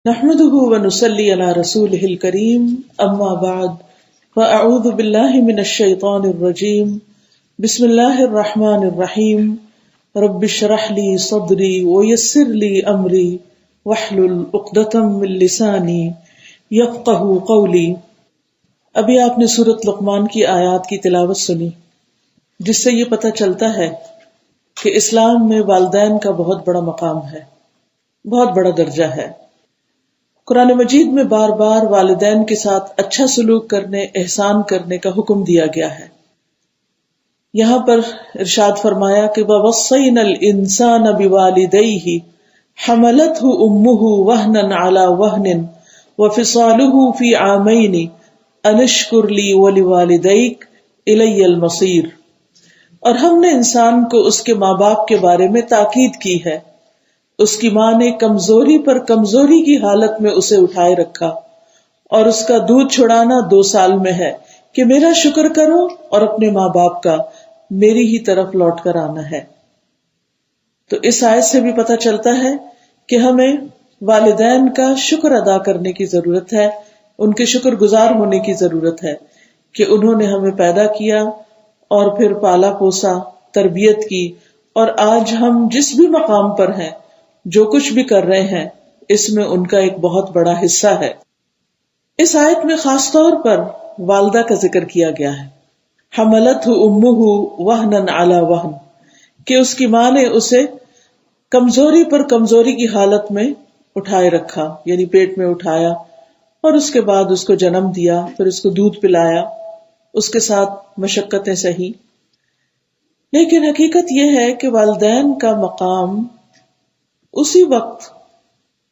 نحمده ونصلي على رسوله الكريم اما بعد فاعوذ بالله من الشيطان الرجيم بسم الله الرحمن الرحيم رب اشرح لي صدري ويسر لي امري واحلل عقدة من لساني يفقهوا قولي۔ ابھی آپ نے سورۃ لقمان کی آیات کی تلاوت سنی، جس سے یہ پتہ چلتا ہے کہ اسلام میں والدین کا بہت بڑا مقام ہے، بہت بڑا درجہ ہے۔ قرآن مجید میں بار بار والدین کے ساتھ اچھا سلوک کرنے، احسان کرنے کا حکم دیا گیا ہے۔ یہاں پر ارشاد فرمایا کہ وَوَصَّيْنَا الْإِنسَانَ بِوَالِدَيْهِ حَمَلَتْهُ أُمُّهُ وَهْنًا عَلَى وَهْنٍ وَفِصَالُهُ فِي عَامَيْنِ أَنِ اشْكُرْ لِي وَلِوَالِدَيْكَ إِلَيَّ الْمَصِيرُ، اور ہم نے انسان کو اس کے ماں باپ کے بارے میں تاکید کی ہے۔ اس کی ماں نے کمزوری پر کمزوری کی حالت میں اسے اٹھائے رکھا، اور اس کا دودھ چھڑانا 2 سال میں ہے کہ میرا شکر کرو اور اپنے ماں باپ کا میری ہی طرف لوٹ کر آنا ہے۔ تو اس آیت سے بھی پتہ چلتا ہے کہ ہمیں والدین کا شکر ادا کرنے کی ضرورت ہے، ان کے شکر گزار ہونے کی ضرورت ہے کہ انہوں نے ہمیں پیدا کیا اور پھر پالا پوسا، تربیت کی، اور آج ہم جس بھی مقام پر ہیں، جو کچھ بھی کر رہے ہیں، اس میں ان کا ایک بہت بڑا حصہ ہے۔ اس آیت میں خاص طور پر والدہ کا ذکر کیا گیا ہے، حملتہ امہ وہنا علی وہن، کہ اس کی ماں نے اسے کمزوری پر کمزوری کی حالت میں اٹھائے رکھا، یعنی پیٹ میں اٹھایا، اور اس کے بعد اس کو جنم دیا، پھر اس کو دودھ پلایا، اس کے ساتھ مشقتیں سہی۔ لیکن حقیقت یہ ہے کہ والدین کا مقام اسی وقت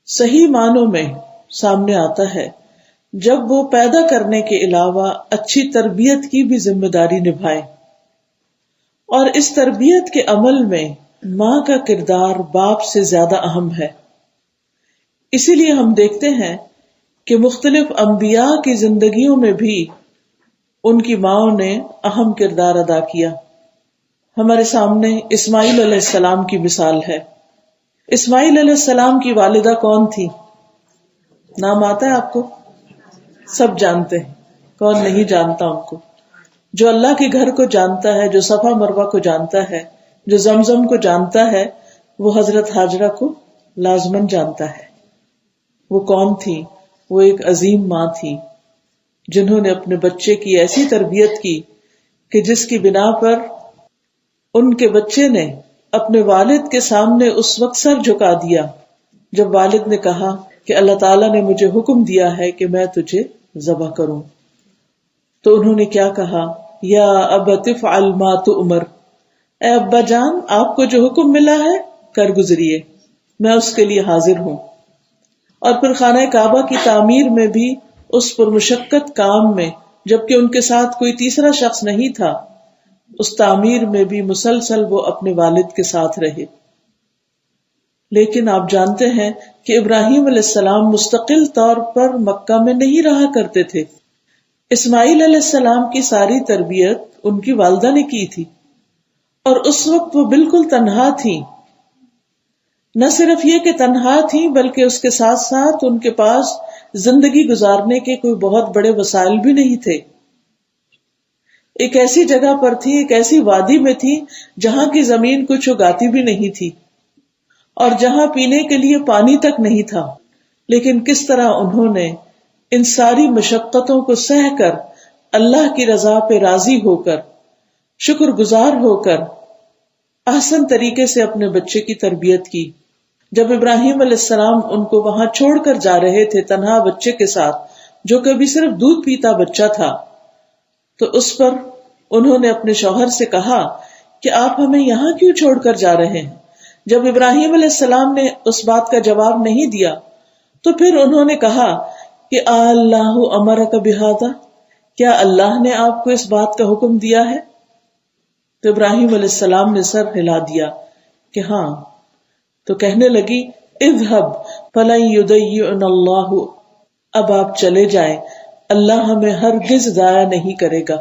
صحیح معنوں میں سامنے آتا ہے جب وہ پیدا کرنے کے علاوہ اچھی تربیت کی بھی ذمہ داری نبھائے، اور اس تربیت کے عمل میں ماں کا کردار باپ سے زیادہ اہم ہے۔ اسی لیے ہم دیکھتے ہیں کہ مختلف انبیاء کی زندگیوں میں بھی ان کی ماؤں نے اہم کردار ادا کیا۔ ہمارے سامنے اسماعیل علیہ السلام کی مثال ہے۔ اسماعیل علیہ السلام کی والدہ کون تھی؟ نام آتا ہے آپ کو؟ سب جانتے ہیں، کون نہیں جانتا ان کو؟ جو اللہ کے گھر کو جانتا ہے، جو صفا مروہ کو جانتا ہے، جو زمزم کو جانتا ہے، وہ حضرت ہاجرہ کو لازماً جانتا ہے۔ وہ کون تھی؟ وہ ایک عظیم ماں تھی، جنہوں نے اپنے بچے کی ایسی تربیت کی کہ جس کی بنا پر ان کے بچے نے اپنے والد کے سامنے اس وقت سر جھکا دیا جب والد نے کہا کہ اللہ تعالیٰ نے مجھے حکم دیا ہے کہ میں تجھے ذبح کروں۔ تو انہوں نے کیا کہا؟ یا ابت افعل ما تؤمر، اے ابا جان، آپ کو جو حکم ملا ہے کر گزریے، میں اس کے لیے حاضر ہوں۔ اور پھر خانہ کعبہ کی تعمیر میں بھی اس پرمشقت کام میں، جبکہ ان کے ساتھ کوئی تیسرا شخص نہیں تھا، اس تعمیر میں بھی مسلسل وہ اپنے والد کے ساتھ رہے۔ لیکن آپ جانتے ہیں کہ ابراہیم علیہ السلام مستقل طور پر مکہ میں نہیں رہا کرتے تھے۔ اسماعیل علیہ السلام کی ساری تربیت ان کی والدہ نے کی تھی، اور اس وقت وہ بالکل تنہا تھیں۔ نہ صرف یہ کہ تنہا تھیں، بلکہ اس کے ساتھ ساتھ ان کے پاس زندگی گزارنے کے کوئی بہت بڑے وسائل بھی نہیں تھے۔ ایک ایسی جگہ پر تھی، ایک ایسی وادی میں تھی جہاں کی زمین کچھ اگاتی بھی نہیں تھی، اور جہاں پینے کے لیے پانی تک نہیں تھا۔ لیکن کس طرح انہوں نے ان ساری مشقتوں کو سہ کر اللہ کی رضا پہ راضی ہو کر، شکر گزار ہو کر، احسن طریقے سے اپنے بچے کی تربیت کی۔ جب ابراہیم علیہ السلام ان کو وہاں چھوڑ کر جا رہے تھے تنہا بچے کے ساتھ، جو کبھی صرف دودھ پیتا بچہ تھا، تو اس پر انہوں نے اپنے شوہر سے کہا کہ آپ ہمیں یہاں کیوں چھوڑ کر جا رہے ہیں؟ جب ابراہیم علیہ السلام نے اس بات کا جواب نہیں دیا تو پھر انہوں نے کہا کہ اللہ امرک بہذا، کیا اللہ نے آپ کو اس بات کا حکم دیا ہے؟ تو ابراہیم علیہ السلام نے سر ہلا دیا کہ ہاں۔ تو کہنے لگی اذهب فلن يضيعنا اللہ، اب آپ چلے جائیں، اللہ ہمیں ہرگز ضائع نہیں کرے گا۔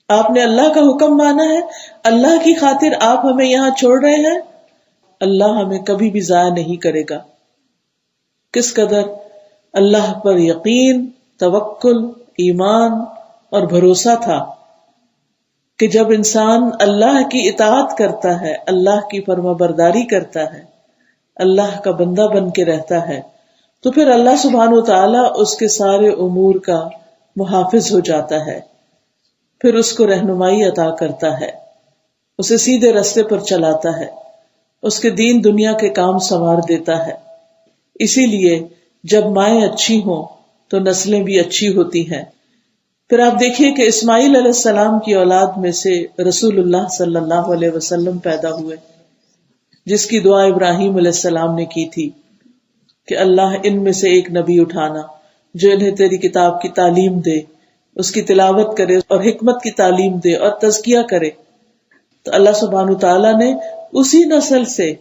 آپ نے اللہ کا حکم مانا ہے، اللہ کی خاطر آپ ہمیں یہاں چھوڑ رہے ہیں، اللہ ہمیں کبھی بھی ضائع نہیں کرے گا۔ کس قدر اللہ پر یقین، توکل، ایمان اور بھروسہ تھا کہ جب انسان اللہ کی اطاعت کرتا ہے، اللہ کی فرما برداری کرتا ہے، اللہ کا بندہ بن کے رہتا ہے، تو پھر اللہ سبحانہ وتعالی اس کے سارے امور کا محافظ ہو جاتا ہے، پھر اس کو رہنمائی عطا کرتا ہے، اسے سیدھے راستے پر چلاتا ہے، اس کے دین دنیا کے کام سنوار دیتا ہے۔ اسی لیے جب مائیں اچھی ہوں تو نسلیں بھی اچھی ہوتی ہیں۔ پھر آپ دیکھیے کہ اسماعیل علیہ السلام کی اولاد میں سے رسول اللہ صلی اللہ علیہ وسلم پیدا ہوئے، جس کی دعا ابراہیم علیہ السلام نے کی تھی کہ اللہ ان میں سے ایک نبی اٹھانا جو انہیں تیری کتاب کی تعلیم دے، اس کی تلاوت کرے اور حکمت کی تعلیم دے اور تزکیہ کرے۔ تو اللہ سبحانہ تعالیٰ نے اسی نسل سے،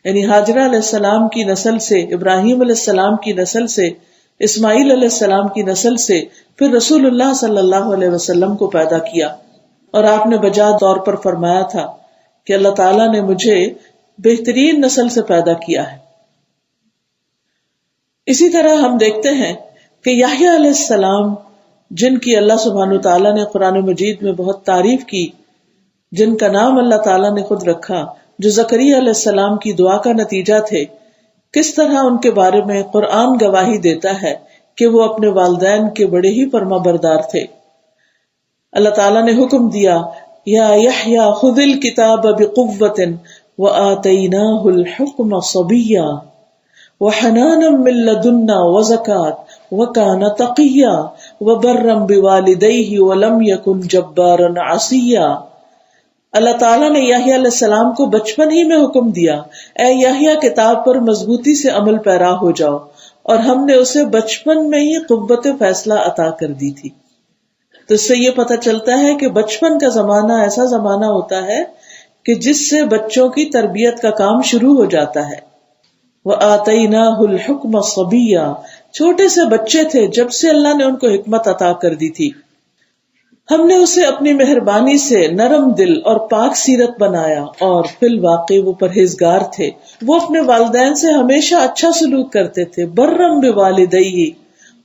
یعنی ہاجرہ علیہ السلام کی نسل سے، ابراہیم علیہ السلام کی نسل سے، اسماعیل علیہ السلام کی نسل سے پھر رسول اللہ صلی اللہ علیہ وسلم کو پیدا کیا، اور آپ نے بجا طور پر فرمایا تھا کہ اللہ تعالیٰ نے مجھے بہترین نسل سے پیدا کیا ہے۔ اسی طرح ہم دیکھتے ہیں کہ یحییٰ علیہ السلام، جن کی اللہ سبحانہ تعالیٰ نے قرآن مجید میں بہت تعریف کی، جن کا نام اللہ تعالیٰ نے خود رکھا، جو زکریا علیہ السلام کی دعا کا نتیجہ تھے، کس طرح ان کے بارے میں قرآن گواہی دیتا ہے کہ وہ اپنے والدین کے بڑے ہی فرما بردار تھے۔ اللہ تعالیٰ نے حکم دیا، یا یحییٰ خذ الکتاب بقوۃ وآتیناہ الحکم صبیا وحنانا من لدنا وزکاۃ وکان تقیا وبرا بوالدیہ ولم یکن جبارا عصیا۔ اللہ تعالیٰ نے یحییٰ علیہ السلام کو بچپن ہی میں حکم دیا، اے یحییٰ کتاب پر مضبوطی سے عمل پیرا ہو جاؤ، اور ہم نے اسے بچپن میں ہی قوت فیصلہ عطا کر دی تھی۔ تو اس سے یہ پتہ چلتا ہے کہ بچپن کا زمانہ ایسا زمانہ ہوتا ہے کہ جس سے بچوں کی تربیت کا کام شروع ہو جاتا ہے۔ وَآتَيْنَاهُ الْحُكْمَ صَبِيًّا، چھوٹے سے بچے تھے جب سے اللہ نے ان کو حکمت عطا کر دی تھی۔ ہم نے اسے اپنی مہربانی سے نرم دل اور پاک سیرت بنایا، اور فی الواقع وہ پرہیزگار تھے، وہ اپنے والدین سے ہمیشہ اچھا سلوک کرتے تھے، برم بوالدیہ،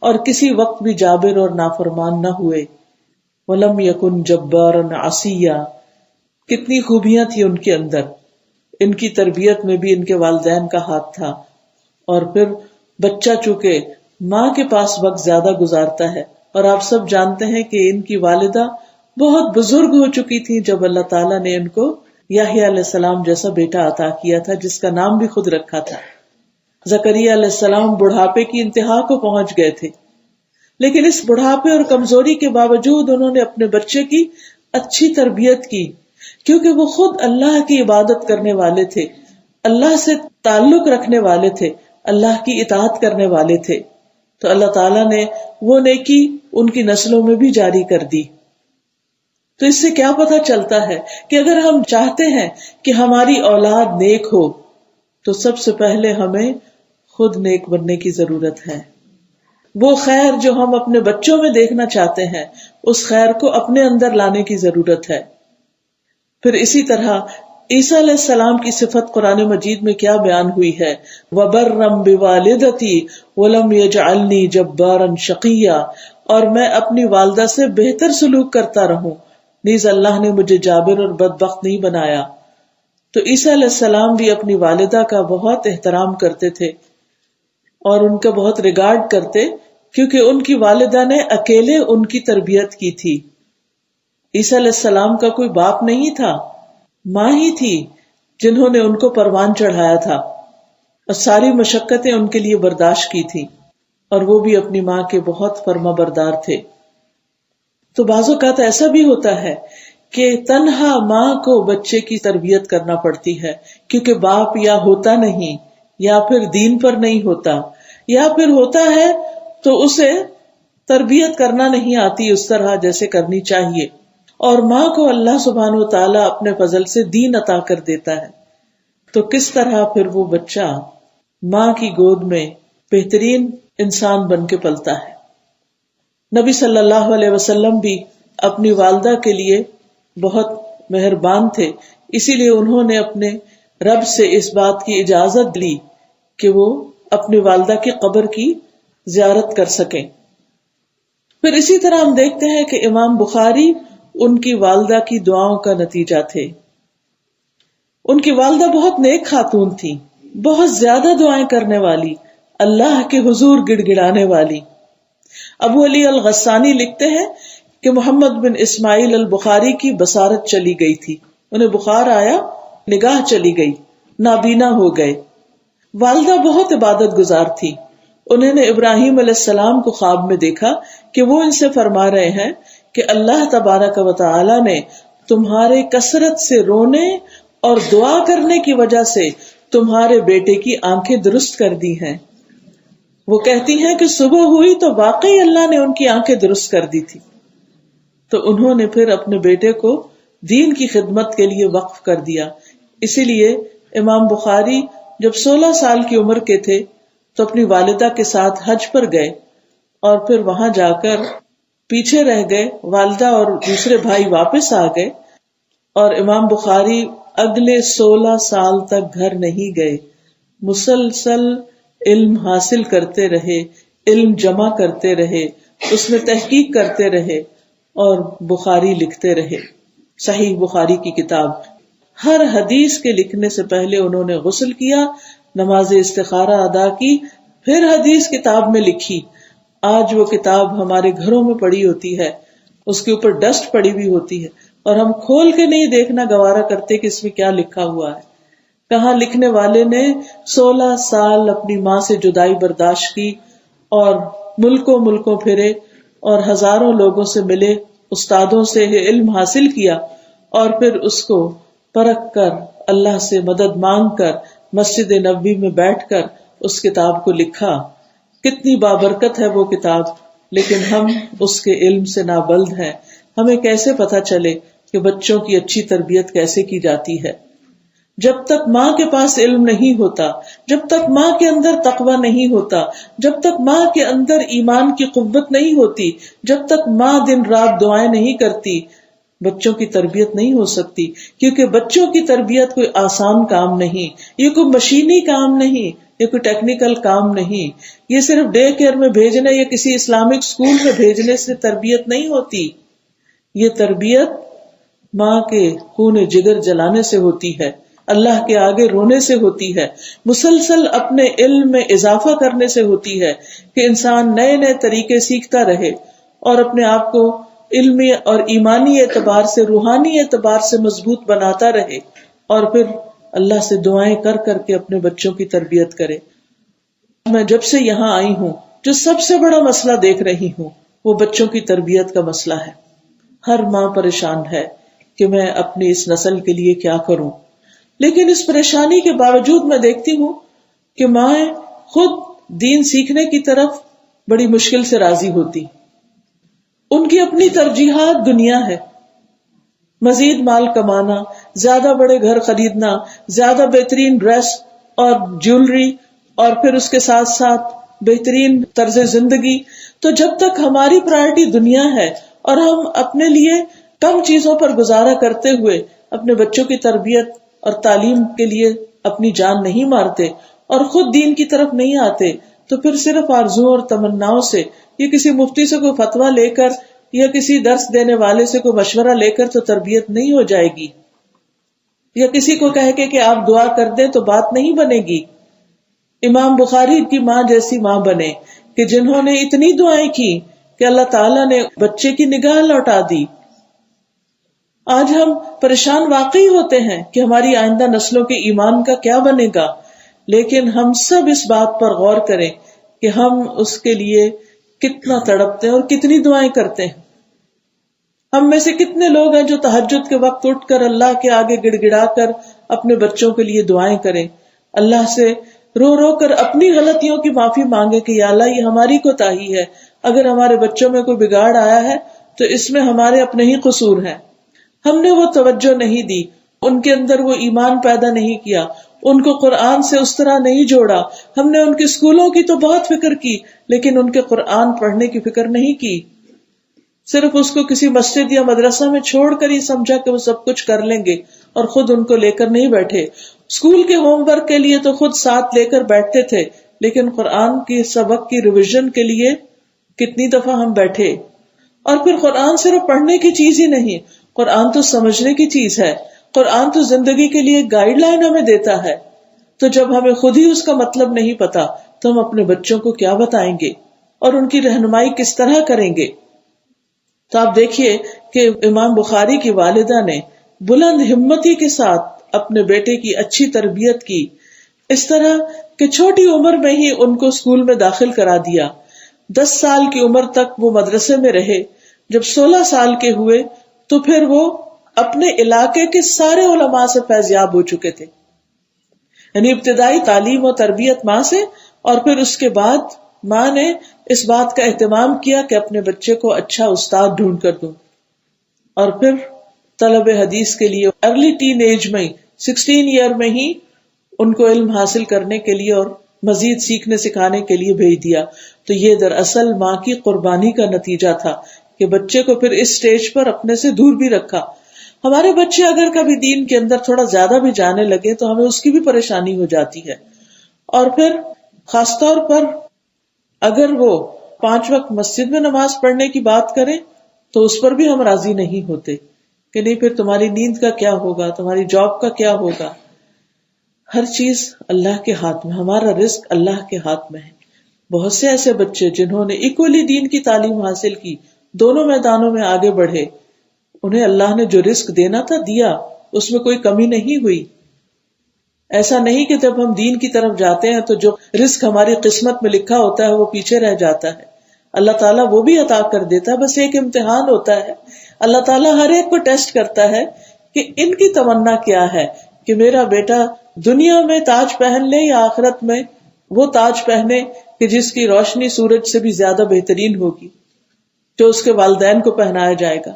اور کسی وقت بھی جابر اور نافرمان نہ ہوئے، ولم یکن جبارا عصیا۔ کتنی خوبیاں تھی ان کے اندر، ان کی تربیت میں بھی ان کے والدین کا ہاتھ تھا۔ اور پھر بچہ چونکہ ماں کے پاس وقت زیادہ گزارتا ہے، اور آپ سب جانتے ہیں کہ ان کی والدہ بہت بزرگ ہو چکی تھی جب اللہ تعالیٰ نے ان کو یحییٰ علیہ السلام جیسا بیٹا عطا کیا تھا، جس کا نام بھی خود رکھا تھا۔ زکریا علیہ السلام بڑھاپے کی انتہا کو پہنچ گئے تھے، لیکن اس بڑھاپے اور کمزوری کے باوجود انہوں نے اپنے بچے کی اچھی تربیت کی، کیونکہ وہ خود اللہ کی عبادت کرنے والے تھے، اللہ سے تعلق رکھنے والے تھے، اللہ کی اطاعت کرنے والے تھے۔ تو اللہ تعالیٰ نے وہ نیکی ان کی نسلوں میں بھی جاری کر دی۔ تو اس سے کیا پتہ چلتا ہے کہ اگر ہم چاہتے ہیں کہ ہماری اولاد نیک ہو تو سب سے پہلے ہمیں خود نیک بننے کی ضرورت ہے۔ وہ خیر جو ہم اپنے بچوں میں دیکھنا چاہتے ہیں، اس خیر کو اپنے اندر لانے کی ضرورت ہے۔ پھر اسی طرح عیسیٰ علیہ السلام کی صفت قرآن مجید میں کیا بیان ہوئی ہے، وَبَرًّا بِوَالِدَتِي وَلَمْ يَجْعَلْنِي جَبَّارًا شَقِيًّا، اور میں اپنی والدہ سے بہتر سلوک کرتا رہوں، نیز اللہ نے مجھے جابر اور بدبخت نہیں بنایا۔ تو عیسیٰ علیہ السلام بھی اپنی والدہ کا بہت احترام کرتے تھے اور ان کا بہت ریگارڈ کرتے، کیونکہ ان کی والدہ نے اکیلے ان کی تربیت کی تھی۔ عیسیٰ علیہ السلام کا کوئی باپ نہیں تھا، ماں ہی تھی جنہوں نے ان کو پروان چڑھایا تھا اور ساری مشقتیں ان کے لیے برداشت کی تھی، اور وہ بھی اپنی ماں کے بہت فرما بردار تھے۔ تو بعض اوقات ایسا بھی ہوتا ہے کہ تنہا ماں کو بچے کی تربیت کرنا پڑتی ہے، کیونکہ باپ یا ہوتا نہیں، یا پھر دین پر نہیں ہوتا، یا پھر ہوتا ہے تو اسے تربیت کرنا نہیں آتی اس طرح جیسے کرنی چاہیے، اور ماں کو اللہ سبحانہ و تعالیٰ اپنے فضل سے دین عطا کر دیتا ہے۔ تو کس طرح پھر وہ بچہ ماں کی گود میں بہترین انسان بن کے پلتا ہے۔ نبی صلی اللہ علیہ وسلم بھی اپنی والدہ کے لیے بہت مہربان تھے، اسی لیے انہوں نے اپنے رب سے اس بات کی اجازت لی کہ وہ اپنی والدہ کی قبر کی زیارت کر سکیں. پھر اسی طرح ہم دیکھتے ہیں کہ امام بخاری ان کی والدہ کی دعاؤں کا نتیجہ تھے. ان کی والدہ بہت نیک خاتون تھی، بہت زیادہ دعائیں کرنے والی، اللہ کے حضور گڑ گڑانے والی. ابو علی الغسانی لکھتے ہیں کہ محمد بن اسماعیل البخاری کی بصارت چلی گئی تھی، انہیں بخار آیا، نگاہ چلی گئی، نابینا ہو گئے. والدہ بہت عبادت گزار تھی. انہوں نے ابراہیم علیہ السلام کو خواب میں دیکھا کہ وہ ان سے فرما رہے ہیں کہ اللہ تبارک و تعالی نے تمہارے کثرت سے رونے اور دعا کرنے کی وجہ سے تمہارے بیٹے کی آنکھیں درست کر دی ہیں. وہ کہتی ہیں کہ صبح ہوئی تو واقعی اللہ نے ان کی آنکھیں درست کر دی تھی. تو انہوں نے پھر اپنے بیٹے کو دین کی خدمت کے لیے وقف کر دیا. اسی لیے امام بخاری جب 16 سال کی عمر کے تھے تو اپنی والدہ کے ساتھ حج پر گئے اور پھر وہاں جا کر پیچھے رہ گئے. والدہ اور دوسرے بھائی واپس آ گئے اور امام بخاری اگلے 16 سال تک گھر نہیں گئے. مسلسل علم حاصل کرتے رہے، علم جمع کرتے رہے، اس میں تحقیق کرتے رہے اور بخاری لکھتے رہے. صحیح بخاری کی کتاب، ہر حدیث کے لکھنے سے پہلے انہوں نے غسل کیا، نماز استخارہ ادا کی، پھر حدیث کتاب میں لکھی. آج وہ کتاب ہمارے گھروں میں پڑی ہوتی ہے، اس کے اوپر ڈسٹ پڑی ہوئی ہوتی ہے اور ہم کھول کے نہیں دیکھنا گوارا کرتے کہ اس میں کیا لکھا ہوا ہے. کہاں لکھنے والے نے 16 سال اپنی ماں سے جدائی برداشت کی اور ملکوں پھرے اور ہزاروں لوگوں سے ملے، استادوں سے علم حاصل کیا اور پھر اس کو پرکھ کر اللہ سے مدد مانگ کر مسجد نبوی میں بیٹھ کر اس کتاب کو لکھا. کتنی بابرکت ہے وہ کتاب، لیکن ہم اس کے علم سے نابلد ہیں. ہمیں کیسے پتا چلے کہ بچوں کی اچھی تربیت کیسے کی جاتی ہے؟ جب تک ماں کے پاس علم نہیں ہوتا، جب تک ماں کے اندر تقوی نہیں ہوتا، جب تک ماں کے اندر ایمان کی قوت نہیں ہوتی، جب تک ماں دن رات دعائیں نہیں کرتی، بچوں کی تربیت نہیں ہو سکتی. کیونکہ بچوں کی تربیت کوئی آسان کام نہیں، یہ کوئی مشینی کام نہیں، یہ کوئی ٹیکنیکل کام نہیں. یہ صرف ڈے کیئر میں بھیجنے یا کسی اسلامک اسکول میں بھیجنے سے تربیت نہیں ہوتی. یہ تربیت ماں کے خون جگر جلانے سے ہوتی ہے، اللہ کے آگے رونے سے ہوتی ہے، مسلسل اپنے علم میں اضافہ کرنے سے ہوتی ہے کہ انسان نئے نئے طریقے سیکھتا رہے اور اپنے آپ کو علمی اور ایمانی اعتبار سے، روحانی اعتبار سے مضبوط بناتا رہے اور پھر اللہ سے دعائیں کر کر کے اپنے بچوں کی تربیت کرے. میں جب سے یہاں آئی ہوں جو سب سے بڑا مسئلہ دیکھ رہی ہوں وہ بچوں کی تربیت کا مسئلہ ہے. ہر ماں پریشان ہے کہ میں اپنی اس نسل کے لیے کیا کروں، لیکن اس پریشانی کے باوجود میں دیکھتی ہوں کہ مائیں خود دین سیکھنے کی طرف بڑی مشکل سے راضی ہوتی. ان کی اپنی ترجیحات دنیا ہے، مزید مال کمانا، زیادہ بڑے گھر خریدنا، زیادہ بہترین ڈریس اور جیولری اور پھر اس کے ساتھ ساتھ بہترین طرز زندگی. تو جب تک ہماری پرائرٹی دنیا ہے اور ہم اپنے لیے کم چیزوں پر گزارا کرتے ہوئے اپنے بچوں کی تربیت اور تعلیم کے لیے اپنی جان نہیں مارتے اور خود دین کی طرف نہیں آتے، تو پھر صرف آرزوؤں اور تمناؤں سے یا کسی مفتی سے کوئی فتویٰ لے کر یا کسی درس دینے والے سے کوئی مشورہ لے کر تو تربیت نہیں ہو جائے گی، یا کسی کو کہہ کے کہ آپ دعا کر دیں تو بات نہیں بنے گی. امام بخاری کی ماں جیسی ماں بنے کہ جنہوں نے اتنی دعائیں کی کہ اللہ تعالیٰ نے بچے کی نگاہ لوٹا دی. آج ہم پریشان واقعی ہوتے ہیں کہ ہماری آئندہ نسلوں کے ایمان کا کیا بنے گا، لیکن ہم سب اس بات پر غور کریں کہ ہم اس کے لیے کتنا تڑپتے ہیں اور کتنی دعائیں کرتے ہیں. ہم میں سے کتنے لوگ ہیں جو تہجد کے وقت اٹھ کر اللہ کے آگے گڑ گڑا کر اپنے بچوں کے لیے دعائیں کریں، اللہ سے رو رو کر اپنی غلطیوں کی معافی مانگے کہ یا اللہ یہ ہماری کوتاہی ہے، اگر ہمارے بچوں میں کوئی بگاڑ آیا ہے تو اس میں ہمارے اپنے ہی قصور ہیں. ہم نے وہ توجہ نہیں دی، ان کے اندر وہ ایمان پیدا نہیں کیا، ان کو قرآن سے اس طرح نہیں جوڑا. ہم نے ان کے اسکولوں کی تو بہت فکر کی لیکن ان کے قرآن پڑھنے کی فکر نہیں کی. صرف اس کو کسی مسجد یا مدرسہ میں چھوڑ کر ہی سمجھا کہ وہ سب کچھ کر لیں گے اور خود ان کو لے کر نہیں بیٹھے. اسکول کے ہوم ورک کے لیے تو خود ساتھ لے کر بیٹھتے تھے لیکن قرآن کی سبق کی ریویژن کے لیے کتنی دفعہ ہم بیٹھے. اور پھر قرآن صرف پڑھنے کی چیز ہی نہیں، قرآن تو سمجھنے کی چیز ہے. قرآن تو زندگی کے لیے گائیڈ لائن ہمیں دیتا ہے. تو جب ہمیں خود ہی اس کا مطلب نہیں پتا تو ہم اپنے بچوں کو کیا بتائیں گے اور ان کی رہنمائی کس طرح کریں گے؟ تو آپ دیکھیے کہ امام بخاری کی والدہ نے بلند ہمتی کے ساتھ اپنے بیٹے کی اچھی تربیت کی، اس طرح کہ چھوٹی عمر میں ہی ان کو اسکول میں داخل کرا دیا. 10 سال کی عمر تک وہ مدرسے میں رہے. جب 16 سال کے ہوئے تو پھر وہ اپنے علاقے کے سارے علماء سے فیضیاب ہو چکے تھے. یعنی ابتدائی تعلیم و تربیت ماں سے، اور پھر اس کے بعد ماں نے اس بات کا اہتمام کیا کہ اپنے بچے کو اچھا استاد ڈھونڈ کر دوں. اور پھر طلب حدیث کے لیے ارلی ٹین ایج میں 16 ایئر میں ہی ان کو علم حاصل کرنے کے لیے اور مزید سیکھنے سکھانے کے لیے بھیج دیا. تو یہ دراصل ماں کی قربانی کا نتیجہ تھا کہ بچے کو پھر اس سٹیج پر اپنے سے دور بھی رکھا. ہمارے بچے اگر کبھی دین کے اندر تھوڑا زیادہ بھی جانے لگے تو ہمیں اس کی بھی پریشانی ہو جاتی ہے. اور پھر خاص طور پر اگر وہ 5 وقت مسجد میں نماز پڑھنے کی بات کریں تو اس پر بھی ہم راضی نہیں ہوتے کہ نہیں پھر تمہاری نیند کا کیا ہوگا، تمہاری جاب کا کیا ہوگا. ہر چیز اللہ کے ہاتھ میں، ہمارا رزق اللہ کے ہاتھ میں ہے. بہت سے ایسے بچے جنہوں نے ایکولی دین کی تعلیم حاصل کی، دونوں میدانوں میں آگے بڑھے، انہیں اللہ نے جو رزق دینا تھا دیا، اس میں کوئی کمی نہیں ہوئی. ایسا نہیں کہ جب ہم دین کی طرف جاتے ہیں تو جو رزق ہماری قسمت میں لکھا ہوتا ہے وہ پیچھے رہ جاتا ہے. اللہ تعالیٰ وہ بھی عطا کر دیتا ہے، بس ایک امتحان ہوتا ہے. اللہ تعالیٰ ہر ایک کو ٹیسٹ کرتا ہے کہ ان کی تمنا کیا ہے، کہ میرا بیٹا دنیا میں تاج پہن لے یا آخرت میں وہ تاج پہنے کہ جس کی روشنی سورج سے بھی زیادہ بہترین ہوگی، جو اس کے والدین کو پہنایا جائے گا.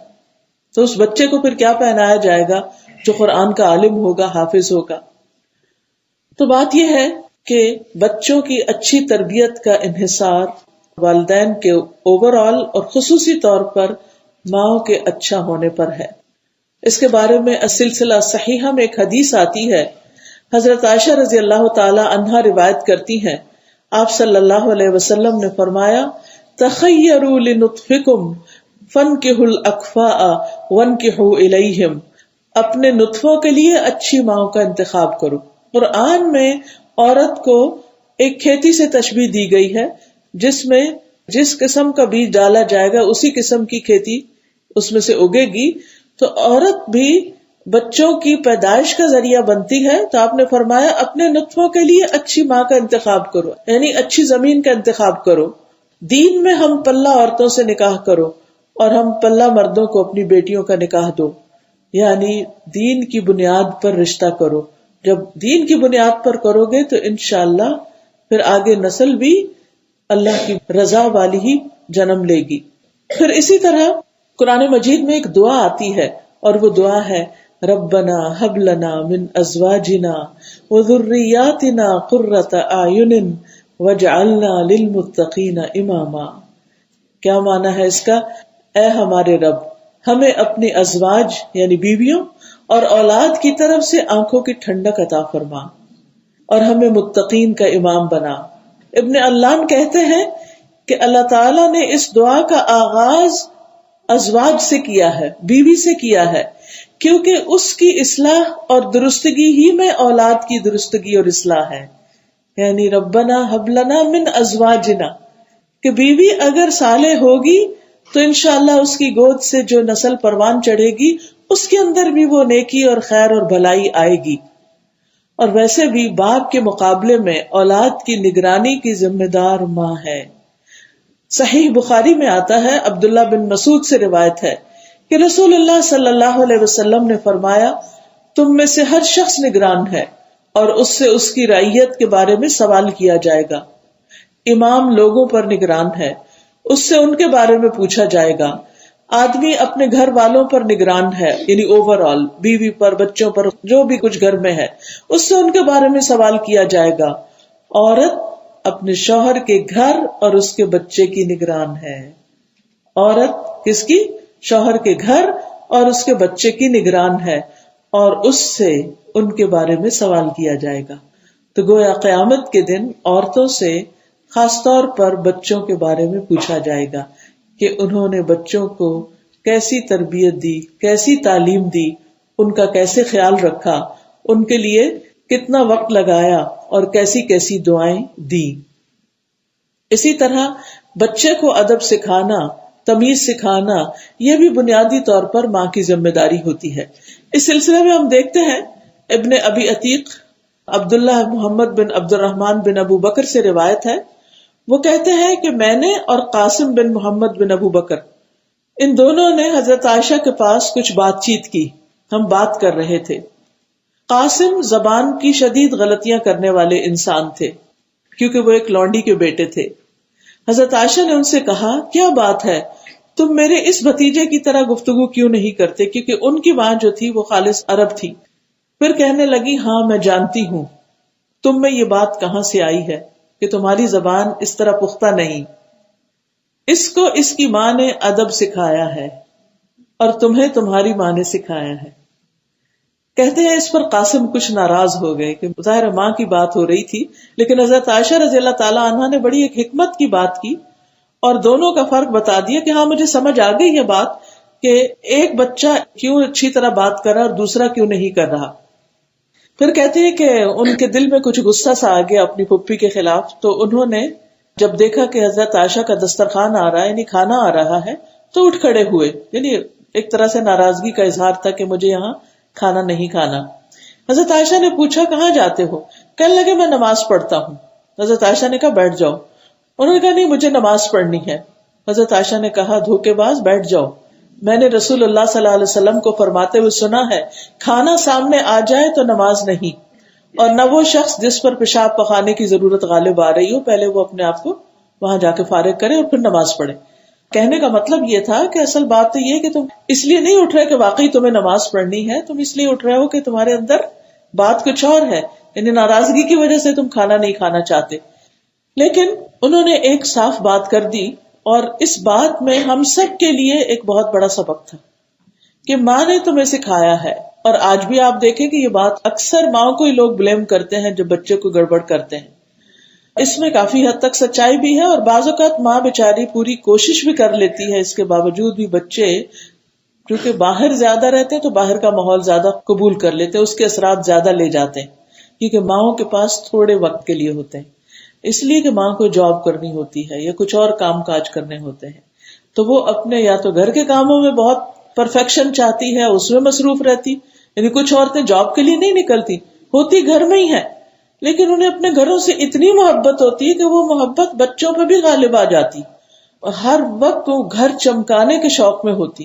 تو اس بچے کو پھر کیا پہنایا جائے گا؟ جو قرآن کا عالم ہوگا، حافظ ہوگا. تو بات یہ ہے کہ بچوں کی اچھی تربیت کا انحصار والدین کے اوور آل اور خصوصی طور پر ماں کے اچھا ہونے پر ہے. اس کے بارے میں السلسلہ صحیحہ میں ایک حدیث آتی ہے. حضرت عائشہ رضی اللہ تعالی عنہا روایت کرتی ہیں، آپ صلی اللہ علیہ وسلم نے فرمایا، تخیروا لنطفکم فانکحوا الاکفاء وانکحوا الیہم. اپنے نطفوں کے لیے اچھی ماں کا انتخاب کرو. قرآن میں عورت کو ایک کھیتی سے تشبیہ دی گئی ہے جس میں جس قسم کا بیج ڈالا جائے گا اسی قسم کی کھیتی اس میں سے اگے گی. تو عورت بھی بچوں کی پیدائش کا ذریعہ بنتی ہے. تو آپ نے فرمایا اپنے نطفوں کے لیے اچھی ماں کا انتخاب کرو، یعنی اچھی زمین کا انتخاب کرو. دین میں ہم پلہ عورتوں سے نکاح کرو اور ہم پلہ مردوں کو اپنی بیٹیوں کا نکاح دو، یعنی دین کی بنیاد پر رشتہ کرو. جب دین کی بنیاد پر کرو گے تو انشاءاللہ پھر آگے نسل بھی اللہ کی رضا والی ہی جنم لے گی. پھر اسی طرح قرآن مجید میں ایک دعا آتی ہے اور وہ دعا ہے، ربنا ہب لنا من ازواجنا وذریاتنا قرۃ اعین واجعلنا للمتقین اماما. کیا معنی ہے اس کا؟ اے ہمارے رب، ہمیں اپنی ازواج یعنی بیویوں اور اولاد کی طرف سے آنکھوں کی ٹھنڈک عطا فرما اور ہمیں متقین کا امام بنا. ابن علان کہتے ہیں کہ اللہ تعالیٰ نے اس دعا کا آغاز ازواج سے کیا ہے، بیوی سے کیا ہے، کیونکہ اس کی اصلاح اور درستگی ہی میں اولاد کی درستگی اور اصلاح ہے. یعنی ربنا ہب لنا من ازواجنا، کہ بیوی اگر صالح ہوگی تو انشاءاللہ اس کی گود سے جو نسل پروان چڑھے گی اس کے اندر بھی وہ نیکی اور خیر اور بھلائی آئے گی. اور ویسے بھی باپ کے مقابلے میں اولاد کی نگرانی کی ذمہ دار ماں ہے. صحیح بخاری میں آتا ہے، عبداللہ بن مسعود سے روایت ہے کہ رسول اللہ صلی اللہ علیہ وسلم نے فرمایا، تم میں سے ہر شخص نگران ہے اور اس سے اس کی رعیت کے بارے میں سوال کیا جائے گا. امام لوگوں پر نگران ہے، اس سے ان کے بارے میں پوچھا جائے گا. آدمی اپنے گھر والوں پر نگران ہے، یعنی اوور آل بیوی پر، بچوں پر، جو بھی کچھ گھر میں ہے اس سے ان کے بارے میں سوال کیا جائے گا. عورت اپنے شوہر کے گھر اور اس کے بچے کی نگران ہے. عورت کس کی؟ شوہر کے گھر اور اس کے بچے کی نگران ہے، اور اس سے ان کے بارے میں سوال کیا جائے گا. تو گویا قیامت کے دن عورتوں سے خاص طور پر بچوں کے بارے میں پوچھا جائے گا کہ انہوں نے بچوں کو کیسی تربیت دی، کیسی تعلیم دی، ان کا کیسے خیال رکھا، ان کے لیے کتنا وقت لگایا اور کیسی کیسی دعائیں دی۔ اسی طرح بچے کو ادب سکھانا، تمیز سکھانا، یہ بھی بنیادی طور پر ماں کی ذمہ داری ہوتی ہے۔ اس سلسلے میں ہم دیکھتے ہیں ابن ابی عتیق عبداللہ محمد بن عبد الرحمن بن ابو بکر سے روایت ہے، وہ کہتے ہیں کہ میں نے اور قاسم بن محمد بن ابو بکر، ان دونوں نے حضرت عائشہ کے پاس کچھ بات چیت کی، ہم بات کر رہے تھے۔ قاسم زبان کی شدید غلطیاں کرنے والے انسان تھے کیونکہ وہ ایک لونڈی کے بیٹے تھے۔ حضرت عائشہ نے ان سے کہا، کیا بات ہے، تم میرے اس بھتیجے کی طرح گفتگو کیوں نہیں کرتے؟ کیونکہ ان کی ماں جو تھی وہ خالص عرب تھی۔ پھر کہنے لگی، ہاں میں جانتی ہوں، تم میں یہ بات کہاں سے آئی ہے کہ تمہاری زبان اس طرح پختہ نہیں۔ اس کو اس کی ماں نے ادب سکھایا ہے اور تمہیں تمہاری ماں نے سکھایا ہے۔ کہتے ہیں اس پر قاسم کچھ ناراض ہو گئے کہ ظاہر ماں کی بات ہو رہی تھی، لیکن حضرت عائشہ رضی اللہ تعالیٰ عنہا نے بڑی ایک حکمت کی بات کی اور دونوں کا فرق بتا دیا کہ ہاں مجھے سمجھ آ گئی یہ بات کہ ایک بچہ کیوں اچھی طرح بات کر رہا اور دوسرا کیوں نہیں کر رہا۔ پھر کہتے ہیں کہ ان کے دل میں کچھ غصہ سا آ گیا اپنی پھپھی کے خلاف، تو انہوں نے جب دیکھا کہ حضرت عائشہ کا دسترخوان آ رہا ہے، یعنی کھانا آ رہا ہے، تو اٹھ کھڑے ہوئے، یعنی ایک طرح سے ناراضگی کا اظہار تھا کہ مجھے یہاں کھانا نہیں کھانا۔ حضرت عائشہ نے پوچھا، کہاں جاتے ہو؟ کہنے لگے، میں نماز پڑھتا ہوں۔ حضرت عائشہ نے کہا، بیٹھ جاؤ۔ انہوں نے کہا، نہیں مجھے نماز پڑھنی ہے۔ حضرت عائشہ نے کہا، دھوکے باز، بیٹھ جاؤ، میں نے رسول اللہ صلی اللہ علیہ وسلم کو فرماتے ہوئے سنا ہے، کھانا سامنے آ جائے تو نماز نہیں، اور نہ وہ شخص جس پر پیشاب پخانے کی ضرورت غالب آ رہی ہو، پہلے وہ اپنے آپ کو وہاں جا کے فارغ کرے اور پھر نماز پڑھے۔ کہنے کا مطلب یہ تھا کہ اصل بات تو یہ کہ تم اس لیے نہیں اٹھ رہے کہ واقعی تمہیں نماز پڑھنی ہے، تم اس لیے اٹھ رہے ہو کہ تمہارے اندر بات کچھ اور ہے، یعنی ناراضگی کی وجہ سے تم کھانا نہیں کھانا چاہتے۔ لیکن انہوں نے ایک صاف بات کر دی، اور اس بات میں ہم سب کے لیے ایک بہت بڑا سبق تھا کہ ماں نے تمہیں سکھایا ہے۔ اور آج بھی آپ دیکھیں کہ یہ بات اکثر ماں کو ہی لوگ بلیم کرتے ہیں جب بچے کو گڑبڑ کرتے ہیں۔ اس میں کافی حد تک سچائی بھی ہے، اور بعض اوقات ماں بیچاری پوری کوشش بھی کر لیتی ہے، اس کے باوجود بھی بچے کیونکہ باہر زیادہ رہتے ہیں تو باہر کا ماحول زیادہ قبول کر لیتے ہیں، اس کے اثرات زیادہ لے جاتے ہیں، کیونکہ ماؤں کے پاس تھوڑے وقت کے لیے ہوتے ہیں، اس لیے کہ ماں کو جاب کرنی ہوتی ہے یا کچھ اور کام کاج کرنے ہوتے ہیں، تو وہ اپنے یا تو گھر کے کاموں میں بہت پرفیکشن چاہتی ہے، اس میں مصروف رہتی، یعنی کچھ عورتیں جاب کے لیے نہیں نکلتی، ہوتی گھر میں ہی ہے، لیکن انہیں اپنے گھروں سے اتنی محبت ہوتی ہے کہ وہ محبت بچوں پہ بھی غالب آ جاتی، اور ہر وقت وہ گھر چمکانے کے شوق میں ہوتی،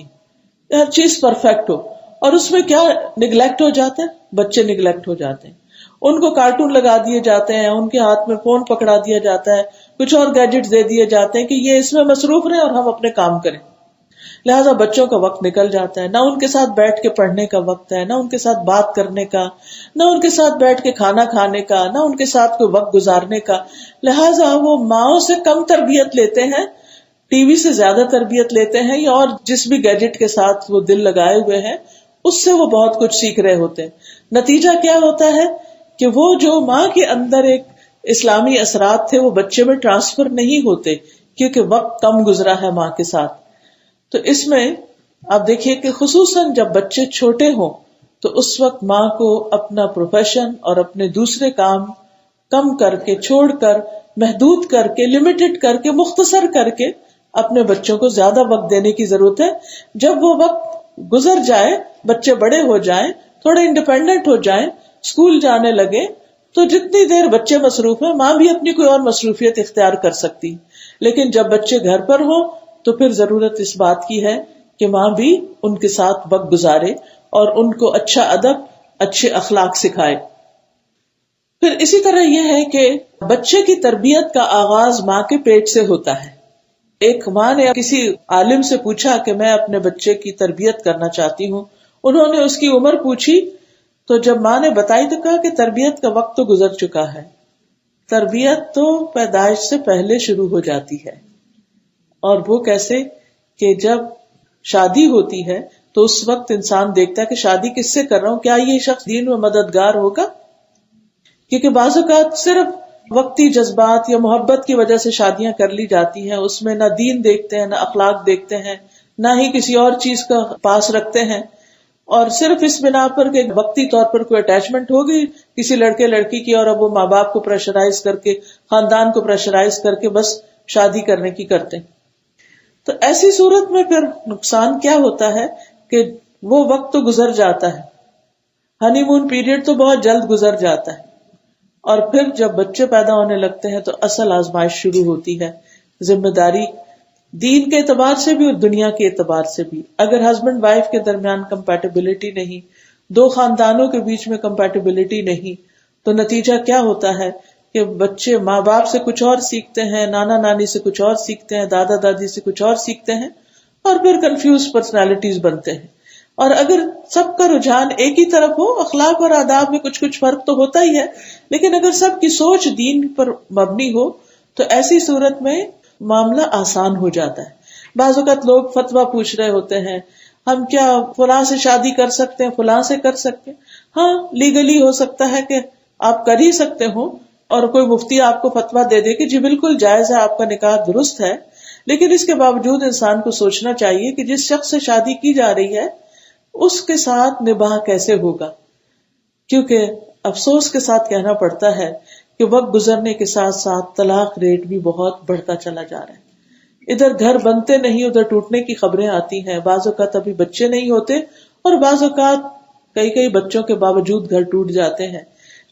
ہر چیز پرفیکٹ ہو، اور اس میں کیا نگلیکٹ ہو جاتا ہے، بچے نگلیکٹ ہو جاتے ہیں، ان کو کارٹون لگا دیے جاتے ہیں، ان کے ہاتھ میں فون پکڑا دیا جاتا ہے، کچھ اور گیجٹس دے دیے جاتے ہیں کہ یہ اس میں مصروف رہیں اور ہم اپنے کام کریں، لہٰذا بچوں کا وقت نکل جاتا ہے، نہ ان کے ساتھ بیٹھ کے پڑھنے کا وقت ہے، نہ ان کے ساتھ بات کرنے کا، نہ ان کے ساتھ بیٹھ کے کھانا کھانے کا، نہ ان کے ساتھ کوئی وقت گزارنے کا، لہٰذا وہ ماؤں سے کم تربیت لیتے ہیں، ٹی وی سے زیادہ تربیت لیتے ہیں، یا اور جس بھی گیجٹ کے ساتھ وہ دل لگائے ہوئے ہیں اس سے وہ بہت کچھ سیکھ رہے ہوتے ہیں۔ نتیجہ کیا ہوتا ہے کہ وہ جو ماں کے اندر ایک اسلامی اثرات تھے وہ بچے میں ٹرانسفر نہیں ہوتے، کیونکہ وقت کم گزرا ہے ماں کے ساتھ۔ تو اس میں آپ دیکھیے کہ خصوصاً جب بچے چھوٹے ہوں تو اس وقت ماں کو اپنا پروفیشن اور اپنے دوسرے کام کم کر کے، چھوڑ کر، محدود کر کے، لمیٹڈ کر کے، مختصر کر کے اپنے بچوں کو زیادہ وقت دینے کی ضرورت ہے۔ جب وہ وقت گزر جائے، بچے بڑے ہو جائیں، تھوڑے انڈیپینڈنٹ ہو جائیں، اسکول جانے لگے، تو جتنی دیر بچے مصروف ہیں ماں بھی اپنی کوئی اور مصروفیت اختیار کر سکتی، لیکن جب بچے گھر پر ہوں تو پھر ضرورت اس بات کی ہے کہ ماں بھی ان کے ساتھ وقت گزارے اور ان کو اچھا ادب، اچھے اخلاق سکھائے۔ پھر اسی طرح یہ ہے کہ بچے کی تربیت کا آغاز ماں کے پیٹ سے ہوتا ہے۔ ایک ماں نے کسی عالم سے پوچھا کہ میں اپنے بچے کی تربیت کرنا چاہتی ہوں، انہوں نے اس کی عمر پوچھی، تو جب ماں نے بتائی تو کہا کہ تربیت کا وقت تو گزر چکا ہے، تربیت تو پیدائش سے پہلے شروع ہو جاتی ہے، اور وہ کیسے کہ جب شادی ہوتی ہے تو اس وقت انسان دیکھتا ہے کہ شادی کس سے کر رہا ہوں، کیا یہ شخص دین میں مددگار ہوگا، کیونکہ بعض اوقات صرف وقتی جذبات یا محبت کی وجہ سے شادیاں کر لی جاتی ہیں، اس میں نہ دین دیکھتے ہیں، نہ اخلاق دیکھتے ہیں، نہ ہی کسی اور چیز کا پاس رکھتے ہیں، اور صرف اس بنا پر کہ وقتی طور پر کوئی اٹیچمنٹ ہوگی کسی لڑکے لڑکی کی، اور اب وہ ماں باپ کو پریشرائز کر کے، خاندان کو پریشرائز کر کے بس شادی کرنے کی کرتے ہیں. تو ایسی صورت میں پھر نقصان کیا ہوتا ہے کہ وہ وقت تو گزر جاتا ہے، ہنی مون پیریڈ تو بہت جلد گزر جاتا ہے، اور پھر جب بچے پیدا ہونے لگتے ہیں تو اصل آزمائش شروع ہوتی ہے. ذمہ داری دین کے اعتبار سے بھی اور دنیا کے اعتبار سے بھی. اگر ہسبینڈ وائف کے درمیان کمپیٹیبلٹی نہیں، دو خاندانوں کے بیچ میں کمپیٹیبلٹی نہیں، تو نتیجہ کیا ہوتا ہے کہ بچے ماں باپ سے کچھ اور سیکھتے ہیں، نانا نانی سے کچھ اور سیکھتے ہیں، دادا دادی سے کچھ اور سیکھتے ہیں، اور پھر کنفیوز پرسنالٹیز بنتے ہیں. اور اگر سب کا رجحان ایک ہی طرف ہو، اخلاق اور آداب میں کچھ فرق تو ہوتا ہی ہے، لیکن اگر سب کی سوچ دین پر مبنی ہو تو ایسی صورت میں معاملہ آسان ہو جاتا ہے. بعض اوقات لوگ فتویٰ پوچھ رہے ہوتے ہیں، ہم کیا فلاں سے شادی کر سکتے ہیں، فلاں سے کر سکتے ہیں؟ ہاں، لیگلی ہو سکتا ہے کہ آپ کر ہی سکتے ہو، اور کوئی مفتی آپ کو فتویٰ دے دے کہ جی بالکل جائز ہے، آپ کا نکاح درست ہے. لیکن اس کے باوجود انسان کو سوچنا چاہیے کہ جس شخص سے شادی کی جا رہی ہے اس کے ساتھ نباہ کیسے ہوگا، کیونکہ افسوس کے ساتھ کہنا پڑتا ہے کہ وقت گزرنے کے ساتھ ساتھ طلاق ریٹ بھی بہت بڑھتا چلا جا رہا ہے. ادھر گھر بنتے نہیں، ادھر ٹوٹنے کی خبریں آتی ہیں. بعض اوقات ابھی بچے نہیں ہوتے، اور بعض اوقات کئی بچوں کے باوجود گھر ٹوٹ جاتے ہیں،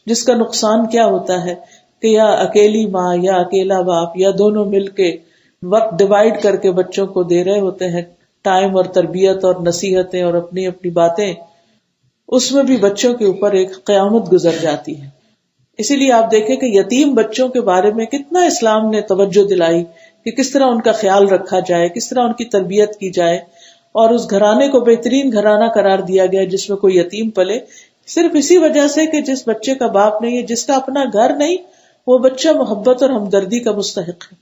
جس کا نقصان کیا ہوتا ہے کہ یا اکیلی ماں یا اکیلا باپ یا دونوں مل کے وقت ڈیوائڈ کر کے بچوں کو دے رہے ہوتے ہیں، ٹائم اور تربیت اور نصیحتیں اور اپنی اپنی باتیں، اس میں بھی بچوں کے اوپر ایک قیامت گزر جاتی ہے. اسی لیے آپ دیکھیں کہ یتیم بچوں کے بارے میں کتنا اسلام نے توجہ دلائی کہ کس طرح ان کا خیال رکھا جائے، کس طرح ان کی تربیت کی جائے، اور اس گھرانے کو بہترین گھرانہ قرار دیا گیا جس میں کوئی یتیم پلے، صرف اسی وجہ سے کہ جس بچے کا باپ نہیں ہے، جس کا اپنا گھر نہیں، وہ بچہ محبت اور ہمدردی کا مستحق ہے.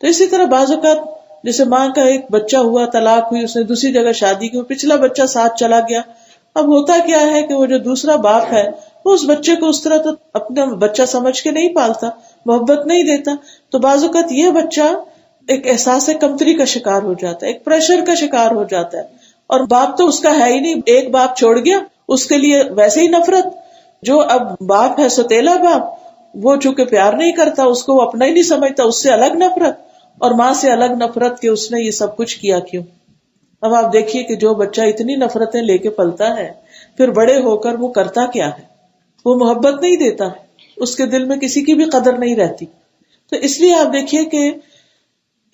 تو اسی طرح بعض اوقات جیسے ماں کا ایک بچہ ہوا، طلاق ہوئی، اس نے دوسری جگہ شادی کی، پچھلا بچہ ساتھ چلا گیا. اب ہوتا کیا ہے کہ وہ جو دوسرا باپ ہے وہ اس بچے کو اس طرح تو اپنا بچہ سمجھ کے نہیں پالتا، محبت نہیں دیتا. تو بعض اوقات یہ بچہ ایک احساس کمتری کا شکار ہو جاتا ہے، ایک پریشر کا شکار ہو جاتا ہے، اور باپ تو اس کا ہے ہی نہیں. ایک باپ چھوڑ گیا، اس کے لیے ویسے ہی نفرت. جو اب باپ ہے ستیلا باپ، وہ چونکہ پیار نہیں کرتا، اس کو وہ اپنا ہی نہیں سمجھتا، اس سے الگ نفرت، اور ماں سے الگ نفرت کہ اس نے یہ سب کچھ کیا کیوں. اب آپ دیکھیے کہ جو بچہ اتنی نفرتیں لے کے پلتا ہے، پھر بڑے ہو کر وہ کرتا کیا ہے؟ وہ محبت نہیں دیتا، اس کے دل میں کسی کی بھی قدر نہیں رہتی. تو اس لیے آپ دیکھیے کہ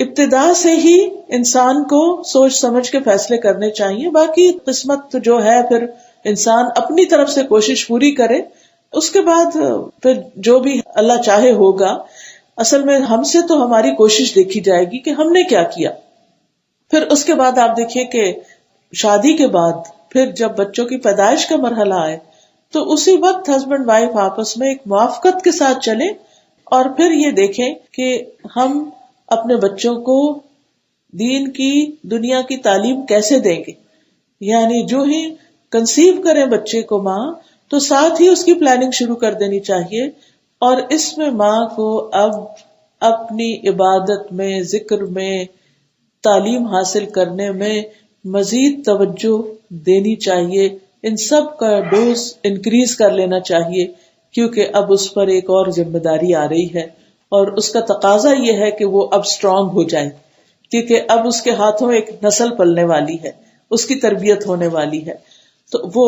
ابتدا سے ہی انسان کو سوچ سمجھ کے فیصلے کرنے چاہیے. باقی قسمت جو ہے پھر انسان اپنی طرف سے کوشش پوری کرے، اس کے بعد پھر جو بھی اللہ چاہے ہوگا. اصل میں ہم سے تو ہماری کوشش دیکھی جائے گی کہ ہم نے کیا کیا. پھر اس کے بعد آپ دیکھیے کہ شادی کے بعد پھر جب بچوں کی پیدائش کا مرحلہ آئے تو اسی وقت ہسبینڈ وائف آپس میں ایک موافقت کے ساتھ چلیں، اور پھر یہ دیکھیں کہ ہم اپنے بچوں کو دین کی، دنیا کی تعلیم کیسے دیں گے. یعنی جو ہی کنسیو کریں بچے کو ماں، تو ساتھ ہی اس کی پلاننگ شروع کر دینی چاہیے. اور اس میں ماں کو اب اپنی عبادت میں، ذکر میں، تعلیم حاصل کرنے میں مزید توجہ دینی چاہیے. ان سب کا ڈوز انکریز کر لینا چاہیے، کیونکہ اب اس پر ایک اور ذمہ داری آ رہی ہے، اور اس کا تقاضا یہ ہے کہ وہ اب اسٹرانگ ہو جائے، کیونکہ اب اس کے ہاتھوں ایک نسل پلنے والی ہے، اس کی تربیت ہونے والی ہے. تو وہ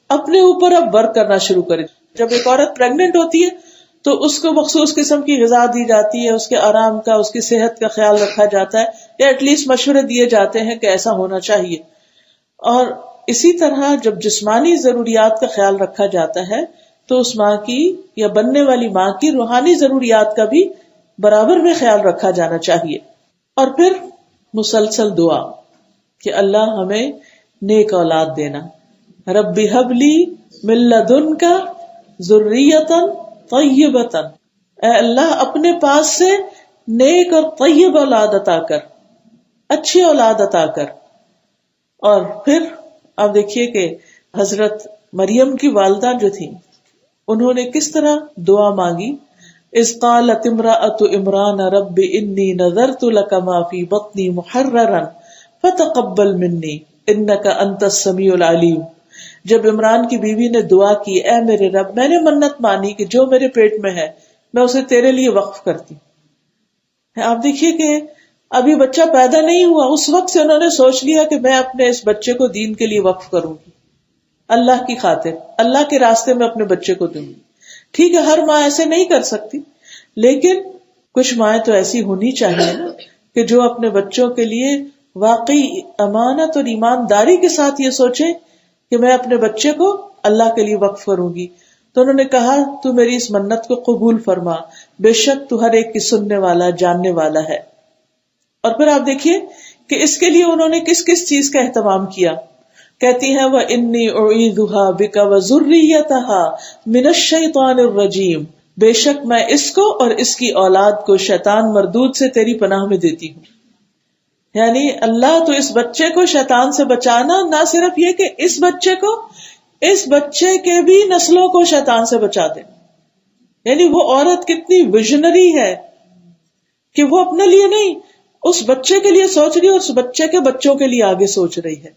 اپنے اوپر اب ورک کرنا شروع کرے. جب ایک عورت پریگننٹ ہوتی ہے تو اس کو مخصوص قسم کی غذا دی جاتی ہے، اس کے آرام کا، اس کی صحت کا خیال رکھا جاتا ہے، یا ایٹ لیسٹ مشورے دیے جاتے ہیں کہ ایسا ہونا چاہیے. اور اسی طرح جب جسمانی ضروریات کا خیال رکھا جاتا ہے تو اس ماں کی یا بننے والی ماں کی روحانی ضروریات کا بھی برابر میں خیال رکھا جانا چاہیے. اور پھر مسلسل دعا کہ اللہ ہمیں نیک اولاد دینا. رب ہب لی من لدنک ذریۃ طیبۃ، اے اللہ اپنے پاس سے نیک اور طیب اولاد عطا کر، اچھی اولاد عطا کر. اور پھر آپ دیکھیے کہ حضرت مریم کی والدہ جو تھی، انہوں نے کس طرح دعا مانگی. اذ قالت امرأة عمران رب انی نذرت لک ما فی بطنی محررا فتقبل منی انک انت السمیع العلیم. جب عمران کی بیوی نے دعا کی اے میرے رب میں نے منت مانی کہ جو میرے پیٹ میں ہے میں اسے تیرے لیے وقف کرتی. آپ دیکھیے کہ ابھی بچہ پیدا نہیں ہوا اس وقت سے انہوں نے سوچ لیا کہ میں اپنے اس بچے کو دین کے لیے وقف کروں گی, اللہ کی خاطر, اللہ کے راستے میں اپنے بچے کو دوں گی. ٹھیک ہے ہر ماں ایسے نہیں کر سکتی, لیکن کچھ مائیں تو ایسی ہونی چاہیے نا کہ جو اپنے بچوں کے لیے واقعی امانت اور ایمانداری کے ساتھ یہ سوچے کہ میں اپنے بچے کو اللہ کے لیے وقف کروں گی. تو انہوں نے کہا تو میری اس منت کو قبول فرما, بے شک تو ہر ایک کی سننے والا جاننے والا ہے. اور پھر آپ دیکھیے کہ اس کے لیے انہوں نے کس کس چیز کا اہتمام کیا. کہتی ہیں وَإِنِّي أُعِيذُهَا بِكَ وَذُرِّيَّتَهَا مِنَ الشَّيْطَانِ الرَّجِيمِ, بے شک میں اس کو اور اس کی اولاد کو شیطان مردود سے تیری پناہ میں دیتی ہوں. یعنی اللہ تو اس بچے کو شیطان سے بچانا, نہ صرف یہ کہ اس بچے کو, اس بچے کے بھی نسلوں کو شیطان سے بچا دے. یعنی وہ عورت کتنی ویژنری ہے کہ وہ اپنے لیے نہیں اس بچے کے لیے سوچ رہی ہے, اس بچے کے بچوں کے لیے آگے سوچ رہی ہے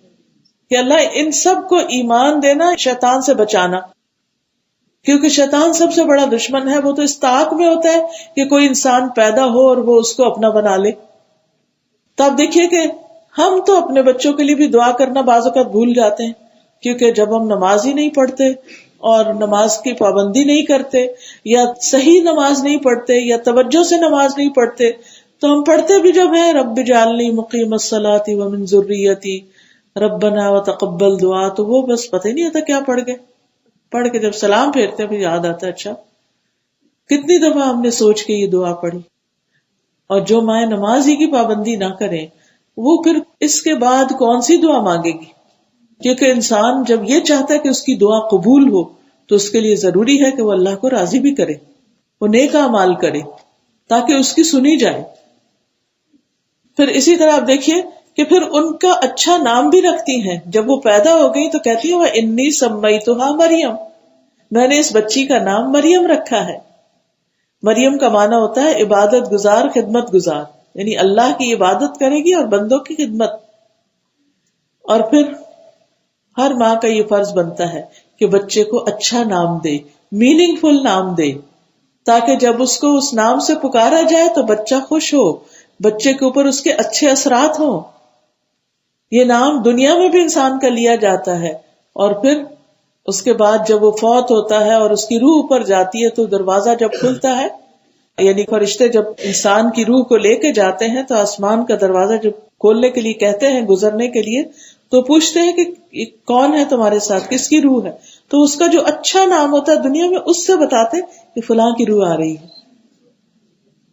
کہ اللہ ان سب کو ایمان دینا, شیطان سے بچانا. کیونکہ شیطان سب سے بڑا دشمن ہے, وہ تو اس طاق میں ہوتا ہے کہ کوئی انسان پیدا ہو اور وہ اس کو اپنا بنا لے. تو آپ دیکھیے کہ ہم تو اپنے بچوں کے لیے بھی دعا کرنا بعض اوقات بھول جاتے ہیں, کیونکہ جب ہم نماز ہی نہیں پڑھتے اور نماز کی پابندی نہیں کرتے یا صحیح نماز نہیں پڑھتے یا توجہ سے نماز نہیں پڑھتے, تو ہم پڑھتے بھی جب ہیں رب اجعلنی مقیم الصلاۃ ومن ذریتی ربنا وتقبل دعا, تو وہ بس پتہ ہی نہیں ہوتا کیا پڑھ گئے. پڑھ کے جب سلام پھیرتے ہیں پھر یاد آتا ہے اچھا کتنی دفعہ ہم نے سوچ کے یہ دعا پڑھی. اور جو مائیں نماز ہی کی پابندی نہ کریں وہ پھر اس کے بعد کون سی دعا مانگے گی. کیونکہ انسان جب یہ چاہتا ہے کہ اس کی دعا قبول ہو تو اس کے لیے ضروری ہے کہ وہ اللہ کو راضی بھی کرے, وہ نیک اعمال کرے تاکہ اس کی سنی جائے. پھر اسی طرح آپ دیکھیے کہ پھر ان کا اچھا نام بھی رکھتی ہیں. جب وہ پیدا ہو گئی تو کہتی ہیں وَإِنِّي سَمَّيْتُهَا مریم, میں نے اس بچی کا نام مریم رکھا ہے. مریم کا معنی ہوتا ہے عبادت گزار, خدمت گزار, یعنی اللہ کی عبادت کرے گی اور بندوں کی خدمت. اور پھر ہر ماں کا یہ فرض بنتا ہے کہ بچے کو اچھا نام دے, میننگ فل نام دے, تاکہ جب اس کو اس نام سے پکارا جائے تو بچہ خوش ہو, بچے کے اوپر اس کے اچھے اثرات ہوں. یہ نام دنیا میں بھی انسان کا لیا جاتا ہے, اور پھر اس کے بعد جب وہ فوت ہوتا ہے اور اس کی روح اوپر جاتی ہے تو دروازہ جب کھلتا ہے, یعنی فرشتے جب انسان کی روح کو لے کے جاتے ہیں تو آسمان کا دروازہ جب کھولنے کے لیے کہتے ہیں, گزرنے کے لیے, تو پوچھتے ہیں کہ کون ہے تمہارے ساتھ, کس کی روح ہے, تو اس کا جو اچھا نام ہوتا ہے دنیا میں اس سے بتاتے کہ فلاں کی روح آ رہی ہے.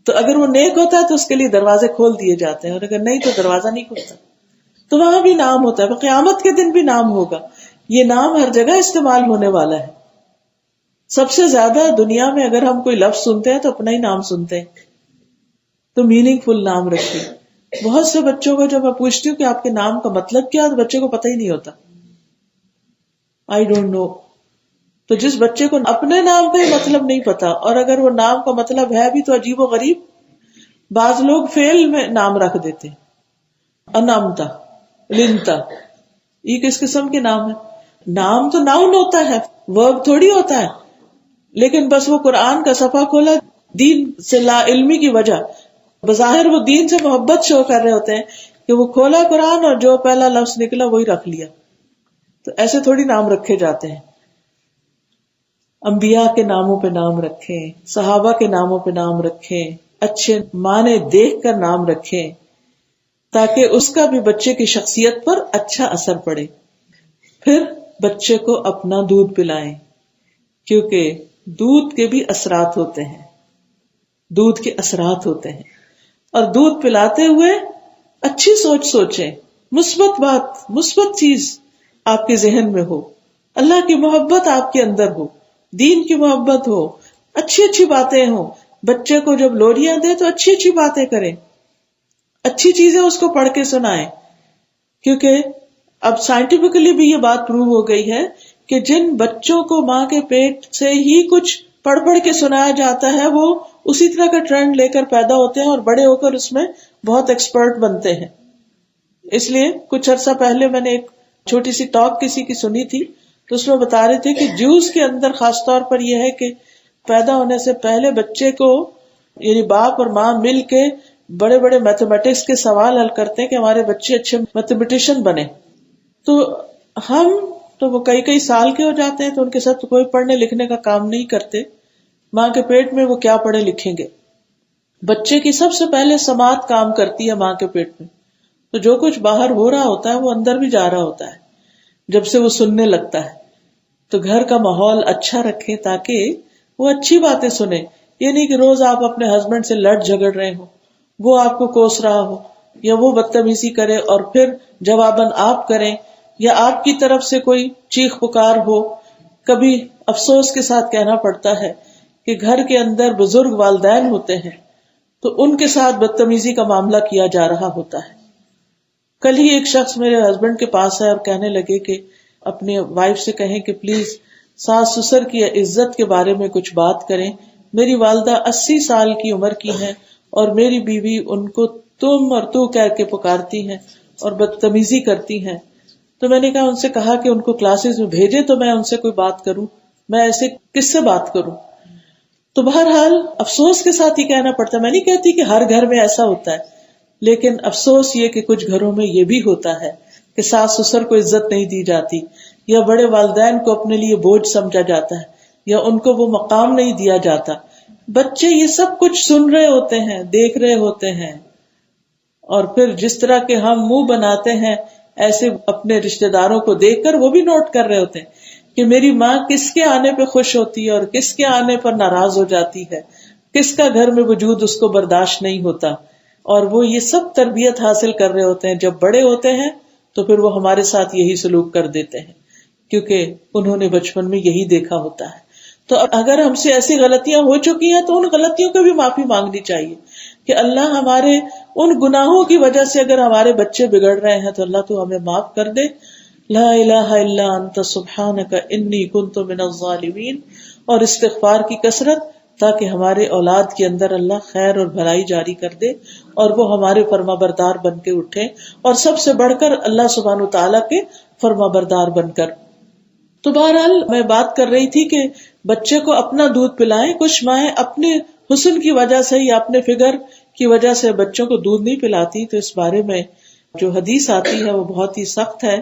تو اگر وہ نیک ہوتا ہے تو اس کے لیے دروازے کھول دیے جاتے ہیں, اور اگر نہیں تو دروازہ نہیں کھلتا. تو وہاں بھی نام ہوتا ہے, قیامت کے دن بھی نام ہوگا. یہ نام ہر جگہ استعمال ہونے والا ہے. سب سے زیادہ دنیا میں اگر ہم کوئی لفظ سنتے ہیں تو اپنا ہی نام سنتے ہیں. تو میننگ فل نام رکھیں. بہت سے بچوں کو جب میں پوچھتی ہوں کہ آپ کے نام کا مطلب کیا, تو بچے کو پتہ ہی نہیں ہوتا, آئی ڈونٹ نو. تو جس بچے کو اپنے نام کا ہی مطلب نہیں پتا, اور اگر وہ نام کا مطلب ہے بھی تو عجیب و غریب, بعض لوگ فعل میں نام رکھ دیتے ہیں, انامتا, لنتا, یہ کس قسم کے نام ہے؟ نام تو ناؤن ہوتا ہے, ورب تھوڑی ہوتا ہے. لیکن بس وہ قرآن کا صفحہ کھولا دین سے لا علمی کی وجہ, بظاہر وہ دین سے محبت شو کر رہے ہوتے ہیں کہ وہ کھولا قرآن اور جو پہلا لفظ نکلا وہی رکھ لیا. تو ایسے تھوڑی نام رکھے جاتے ہیں. انبیاء کے ناموں پہ نام رکھیں, صحابہ کے ناموں پہ نام رکھیں, اچھے معنی دیکھ کر نام رکھیں, تاکہ اس کا بھی بچے کی شخصیت پر اچھا اثر پڑے. پھر بچے کو اپنا دودھ پلائیں, کیونکہ دودھ کے بھی اثرات ہوتے ہیں, دودھ کے اثرات ہوتے ہیں. اور دودھ پلاتے ہوئے اچھی سوچ سوچیں, مثبت بات, مثبت چیز آپ کے ذہن میں ہو, اللہ کی محبت آپ کے اندر ہو, دین کی محبت ہو, اچھی اچھی باتیں ہوں. بچے کو جب لوریاں دے تو اچھی اچھی باتیں کریں, اچھی چیزیں اس کو پڑھ کے سنائیں. کیونکہ اب سائنٹیفکلی بھی یہ بات پروو ہو گئی ہے کہ جن بچوں کو ماں کے پیٹ سے ہی کچھ پڑھ پڑھ کے سنایا جاتا ہے وہ اسی طرح کا ٹرینڈ لے کر پیدا ہوتے ہیں اور بڑے ہو کر اس میں بہت ایکسپرٹ بنتے ہیں. اس لیے کچھ عرصہ پہلے میں نے ایک چھوٹی سی ٹاک کسی کی سنی تھی تو اس میں بتا رہے تھے کہ جوز کے اندر خاص طور پر یہ ہے کہ پیدا ہونے سے پہلے بچے کو یعنی باپ اور ماں مل کے بڑے بڑے میتھمیٹکس کے سوال حل کرتے ہیں کہ ہمارے بچے اچھے میتھمیٹیشین بنے. تو ہم تو وہ کئی سال کے ہو جاتے ہیں تو ان کے ساتھ کوئی پڑھنے لکھنے کا کام نہیں کرتے. ماں کے پیٹ میں وہ کیا پڑھے لکھیں گے. بچے کی سب سے پہلے سماعت کام کرتی ہے ماں کے پیٹ میں. تو جو کچھ باہر ہو رہا ہوتا ہے وہ اندر بھی جا رہا ہوتا ہے جب سے وہ سننے لگتا ہے. تو گھر کا ماحول اچھا رکھیں تاکہ وہ اچھی باتیں سنے. یہ نہیں کہ روز آپ اپنے ہسبینڈ سے لڑ جھگڑ رہے ہو, وہ آپ کو کوس رہا ہو یا وہ بدتمیزی کرے اور پھر جواباً آپ کریں, یا آپ کی طرف سے کوئی چیخ پکار ہو. کبھی افسوس کے ساتھ کہنا پڑتا ہے کہ گھر کے اندر بزرگ والدین ہوتے ہیں تو ان کے ساتھ بدتمیزی کا معاملہ کیا جا رہا ہوتا ہے. کل ہی ایک شخص میرے ہسبینڈ کے پاس آئے اور کہنے لگے کہ اپنے وائف سے کہیں کہ پلیز ساس سسر کی عزت کے بارے میں کچھ بات کریں. میری والدہ 80 سال کی عمر کی ہیں اور میری بیوی ان کو تم اور تو کہہ کے پکارتی ہیں اور بدتمیزی کرتی ہیں. تو میں نے ان سے کہا کہ ان کو کلاسز میں بھیجے تو میں ان سے کوئی بات کروں, میں ایسے کس سے بات کروں. تو بہرحال افسوس کے ساتھ ہی کہنا پڑتا ہے. میں نہیں کہتی کہ ہر گھر میں ایسا ہوتا ہے, لیکن افسوس یہ کہ کچھ گھروں میں یہ بھی ہوتا ہے کہ ساس سسر کو عزت نہیں دی جاتی, یا بڑے والدین کو اپنے لیے بوجھ سمجھا جاتا ہے, یا ان کو وہ مقام نہیں دیا جاتا. بچے یہ سب کچھ سن رہے ہوتے ہیں, دیکھ رہے ہوتے ہیں, اور پھر جس طرح کے ہم منہ بناتے ہیں ایسے اپنے رشتہ داروں کو دیکھ کر وہ بھی نوٹ کر رہے ہوتے ہیں کہ میری ماں کس کے آنے پہ خوش ہوتی ہے اور کس کے آنے پر ناراض ہو جاتی ہے, کس کا گھر میں وجود اس کو برداشت نہیں ہوتا. اور وہ یہ سب تربیت حاصل کر رہے ہوتے ہیں. جب بڑے ہوتے ہیں تو پھر وہ ہمارے ساتھ یہی سلوک کر دیتے ہیں کیونکہ انہوں نے بچپن میں یہی دیکھا ہوتا ہے. تو اگر ہم سے ایسی غلطیاں ہو چکی ہیں تو ان غلطیوں کو بھی معافی مانگنی چاہیے کہ اللہ ہمارے ان گناہوں کی وجہ سے اگر ہمارے بچے بگڑ رہے ہیں تو اللہ تو ہمیں معاف کر دے. لا الہ الا انت سبحانک انی کنت من الظالمین. اور استغفار کی کثرت تاکہ ہمارے اولاد کے اندر اللہ خیر اور بھلائی جاری کر دے اور وہ ہمارے فرما بردار بن کے اٹھے, اور سب سے بڑھ کر اللہ سبحانہ تعالیٰ کے فرما بردار بن کر. تو بہرحال میں بات کر رہی تھی کہ بچے کو اپنا دودھ پلائیں. کچھ مائیں اپنے حسن کی وجہ سے یا اپنے فگر کی وجہ سے بچوں کو دودھ نہیں پلاتی, تو اس بارے میں جو حدیث آتی ہے وہ بہت ہی سخت ہے.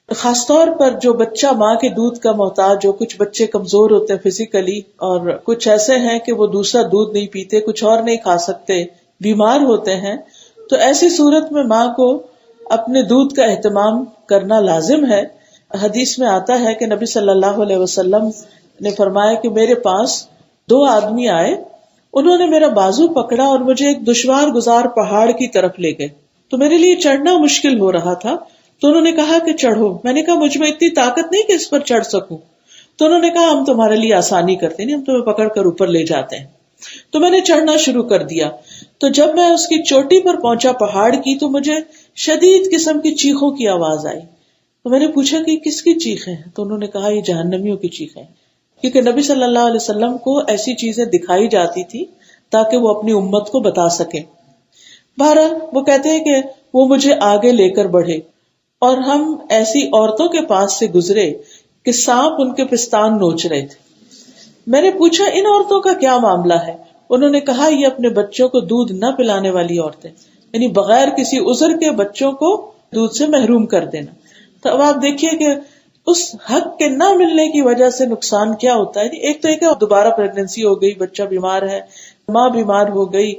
خاص طور پر جو بچہ ماں کے دودھ کا محتاج, جو کچھ بچے کمزور ہوتے ہیں فزیکلی, اور کچھ ایسے ہیں کہ وہ دوسرا دودھ نہیں پیتے, کچھ اور نہیں کھا سکتے, بیمار ہوتے ہیں, تو ایسی صورت میں ماں کو اپنے دودھ کا اہتمام کرنا لازم ہے. حدیث میں آتا ہے کہ نبی صلی اللہ علیہ وسلم نے فرمایا کہ میرے پاس 2 آدمی آئے, انہوں نے میرا بازو پکڑا اور مجھے ایک دشوار گزار پہاڑ کی طرف لے گئے. تو میرے لیے چڑھنا مشکل ہو رہا تھا, تو انہوں نے کہا کہ چڑھو. میں نے کہا مجھ میں اتنی طاقت نہیں کہ اس پر چڑھ سکوں. تو انہوں نے کہا ہم تمہارے لیے آسانی کرتے نہیں, ہم تمہیں پکڑ کر اوپر لے جاتے ہیں. تو میں نے چڑھنا شروع کر دیا. تو جب میں اس کی چوٹی پر پہنچا پہاڑ کی, تو مجھے شدید قسم کی چیخوں کی آواز آئی. تو میں نے پوچھا کہ کس کی چیخیں ہیں؟ تو انہوں نے کہا یہ جہنمیوں کی چیخیں, کیونکہ نبی صلی اللہ علیہ وسلم کو ایسی چیزیں دکھائی جاتی تھی تاکہ وہ اپنی امت کو بتا سکیں. بہرحال وہ کہتے ہیں کہ وہ مجھے آگے لے کر بڑھے اور ہم ایسی عورتوں کے پاس سے گزرے کہ سانپ ان کے پستان نوچ رہے تھے. میں نے پوچھا ان عورتوں کا کیا معاملہ ہے؟ انہوں نے کہا یہ اپنے بچوں کو دودھ نہ پلانے والی عورتیں, یعنی بغیر کسی عذر کے بچوں کو دودھ سے محروم کر دینا. تو اب آپ دیکھیے کہ اس حق کے نہ ملنے کی وجہ سے نقصان کیا ہوتا ہے. ایک تو ایک ہے دوبارہ پریگنینسی ہو گئی, بچہ بیمار ہے, ماں بیمار ہو گئی,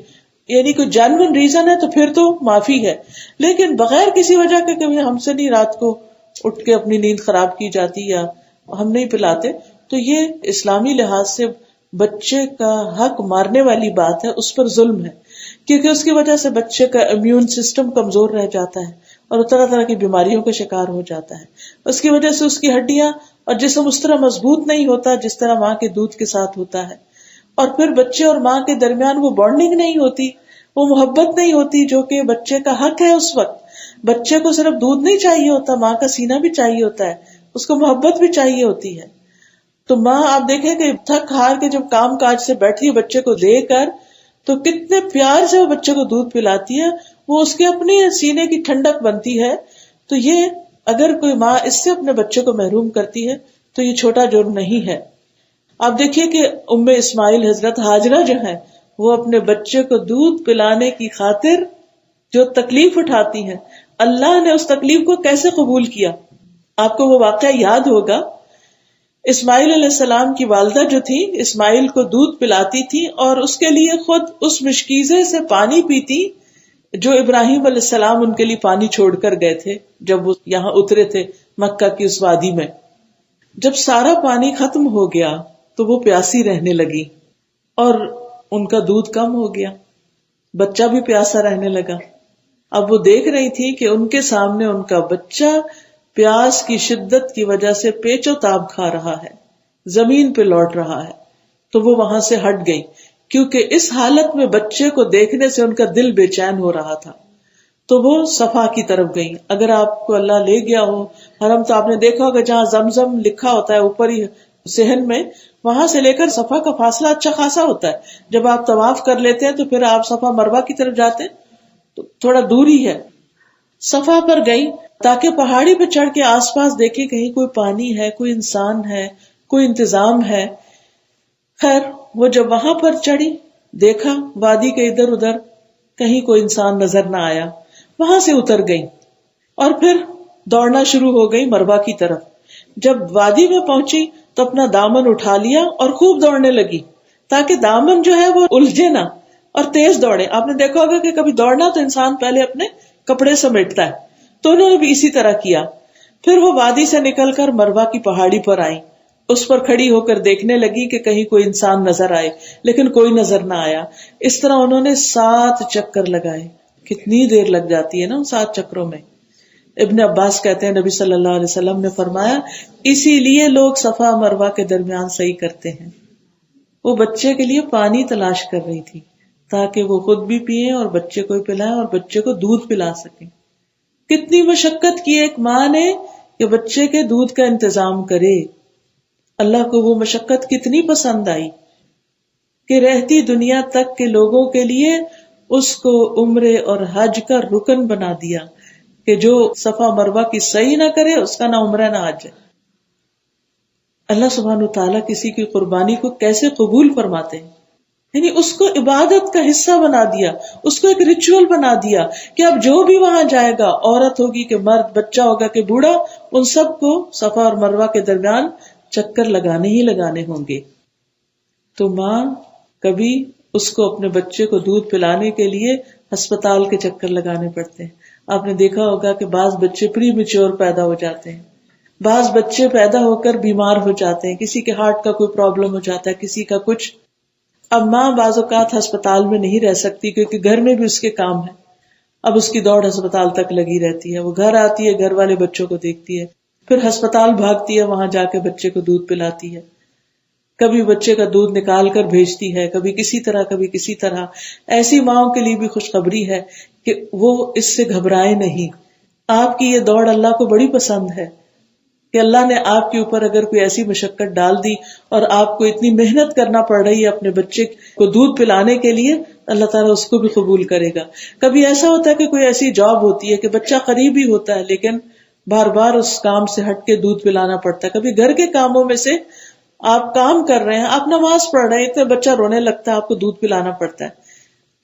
یعنی کوئی جینوئن ریزن ہے تو پھر تو معافی ہے, لیکن بغیر کسی وجہ کے کبھی ہم سے نہیں رات کو اٹھ کے اپنی نیند خراب کی جاتی یا ہم نہیں پلاتے, تو یہ اسلامی لحاظ سے بچے کا حق مارنے والی بات ہے, اس پر ظلم ہے, کیونکہ اس کی وجہ سے بچے کا امیون سسٹم کمزور رہ جاتا ہے اور طرح طرح کی بیماریوں کا شکار ہو جاتا ہے. اس کی وجہ سے اس کی ہڈیاں اور جسم اس طرح مضبوط نہیں ہوتا جس طرح ماں کے دودھ کے ساتھ ہوتا ہے, اور پھر بچے اور ماں کے درمیان وہ بانڈنگ نہیں ہوتی, وہ محبت نہیں ہوتی جو کہ بچے کا حق ہے. اس وقت بچے کو صرف دودھ نہیں چاہیے ہوتا, ماں کا سینہ بھی چاہیے ہوتا ہے, اس کو محبت بھی چاہیے ہوتی ہے. تو ماں آپ دیکھیں کہ تھک ہار کے جب کام کاج سے بیٹھی ہے بچے کو دے کر تو کتنے پیار سے وہ بچے کو دودھ پلاتی ہے, وہ اس کے اپنے سینے کی ٹھنڈک بنتی ہے. تو یہ اگر کوئی ماں اس سے اپنے بچے کو محروم کرتی ہے تو یہ چھوٹا جرم نہیں ہے. آپ دیکھیے کہ ام اسماعیل حضرت ہاجرہ جو ہے وہ اپنے بچے کو دودھ پلانے کی خاطر جو تکلیف اٹھاتی ہیں, اللہ نے اس تکلیف کو کیسے قبول کیا. آپ کو وہ واقعہ یاد ہوگا, اسماعیل علیہ السلام کی والدہ جو تھی اسماعیل کو دودھ پلاتی تھی اور اس کے لیے خود اس مشکیزے سے پانی پیتی جو ابراہیم علیہ السلام ان کے لیے پانی چھوڑ کر گئے تھے جب وہ یہاں اترے تھے مکہ کی اس وادی میں. جب سارا پانی ختم ہو گیا تو وہ پیاسی رہنے لگی اور ان کا دودھ کم ہو گیا, بچہ بھی پیاسا رہنے لگا. اب وہ دیکھ رہی تھی کہ ان کے سامنے ان کا بچہ پیاس کی شدت کی وجہ سے پیچ و تاب کھا رہا ہے, زمین پہ لوٹ رہا ہے. تو وہ وہاں سے ہٹ گئی کیونکہ اس حالت میں بچے کو دیکھنے سے ان کا دل بے چین ہو رہا تھا. تو وہ صفا کی طرف گئی. اگر آپ کو اللہ لے گیا ہو حرم تو آپ نے دیکھا ہوگا جہاں زمزم لکھا ہوتا ہے اوپر ہی صحن میں, وہاں سے لے کر صفا کا فاصلہ اچھا خاصا ہوتا ہے. جب آپ طواف کر لیتے ہیں تو پھر آپ صفا مروہ کی طرف جاتے ہیں تو تھوڑا دور ہی ہے. صفا پر گئی تاکہ پہاڑی پہ چڑھ کے آس پاس دیکھے کہیں کوئی پانی ہے, کوئی انسان ہے, کوئی انتظام ہے. خیر وہ جب وہاں پر چڑھی دیکھا وادی کے ادھر ادھر کہیں کوئی انسان نظر نہ آیا, وہاں سے اتر گئی اور پھر دوڑنا شروع ہو گئی مروہ کی طرف. جب وادی میں پہنچی تو اپنا دامن اٹھا لیا اور خوب دوڑنے لگی تاکہ دامن جو ہے وہ الجھے نہ اور تیز دوڑے. آپ نے دیکھا ہوگا کہ کبھی دوڑنا تو انسان پہلے اپنے کپڑے سمیٹتا ہے, تو انہوں نے بھی اسی طرح کیا. پھر وہ وادی سے نکل کر مروہ کی پہاڑی پر آئی, اس پر کھڑی ہو کر دیکھنے لگی کہ کہیں کوئی انسان نظر آئے, لیکن کوئی نظر نہ آیا. اس طرح انہوں نے 7 چکر لگائے. کتنی دیر لگ جاتی ہے نا ان 7 چکروں میں. ابن عباس کہتے ہیں نبی صلی اللہ علیہ وسلم نے فرمایا اسی لیے لوگ صفا مروہ کے درمیان سعی کرتے ہیں. وہ بچے کے لیے پانی تلاش کر رہی تھی تاکہ وہ خود بھی پیئے اور بچے کو پلائیں اور بچے کو دودھ پلا سکیں. کتنی مشقت کی ایک ماں نے کہ بچے کے دودھ کا انتظام کرے. اللہ کو وہ مشقت کتنی پسند آئی کہ رہتی دنیا تک کے لوگوں کے لیے اس کو عمرے اور حج کا رکن بنا دیا کہ جو صفا مروہ کی سعی نہ کرے اس کا نہ عمرہ نہ حج ہے. اللہ سبحانہ وتعالیٰ کسی کی قربانی کو کیسے قبول فرماتے ہیں, یعنی اس کو عبادت کا حصہ بنا دیا, اس کو ایک ریچول بنا دیا کہ اب جو بھی وہاں جائے گا, عورت ہوگی کہ مرد, بچہ ہوگا کہ بوڑھا, ان سب کو صفا اور مروہ کے درمیان چکر لگانے ہی لگانے ہوں گے. تو ماں کبھی اس کو اپنے بچے کو دودھ پلانے کے لیے ہسپتال کے چکر لگانے پڑتے ہیں. آپ نے دیکھا ہوگا کہ بعض بچے پری میچور پیدا ہو جاتے ہیں, بعض بچے پیدا ہو کر بیمار ہو جاتے ہیں, کسی کے ہارٹ کا کوئی پرابلم ہو جاتا ہے, کسی کا کچھ. اب ماں بعض اوقات ہسپتال میں نہیں رہ سکتی کیونکہ گھر میں بھی اس کے کام ہے. اب اس کی دوڑ ہسپتال تک لگی رہتی ہے. وہ گھر آتی ہے, گھر والے بچوں کو دیکھتی ہے, پھر ہسپتال بھاگتی ہے, وہاں جا کے بچے کو دودھ پلاتی ہے. کبھی بچے کا دودھ نکال کر بھیجتی ہے, کبھی کسی طرح کبھی کسی طرح. ایسی ماؤں کے لیے بھی خوشخبری ہے کہ وہ اس سے گھبرائے نہیں. آپ کی یہ دوڑ اللہ کو بڑی پسند ہے کہ اللہ نے آپ کے اوپر اگر کوئی ایسی مشقت ڈال دی اور آپ کو اتنی محنت کرنا پڑ رہی ہے اپنے بچے کو دودھ پلانے کے لیے, اللہ تعالیٰ اس کو بھی قبول کرے گا. کبھی ایسا ہوتا ہے کہ کوئی ایسی جاب ہوتی ہے کہ بچہ قریب ہی ہوتا ہے لیکن بار بار اس کام سے ہٹ کے دودھ پلانا پڑتا ہے. کبھی گھر کے کاموں میں سے آپ کام کر رہے ہیں, آپ نماز پڑھ رہے ہیں, اتنے بچہ رونے لگتا ہے, آپ کو دودھ پلانا پڑتا ہے.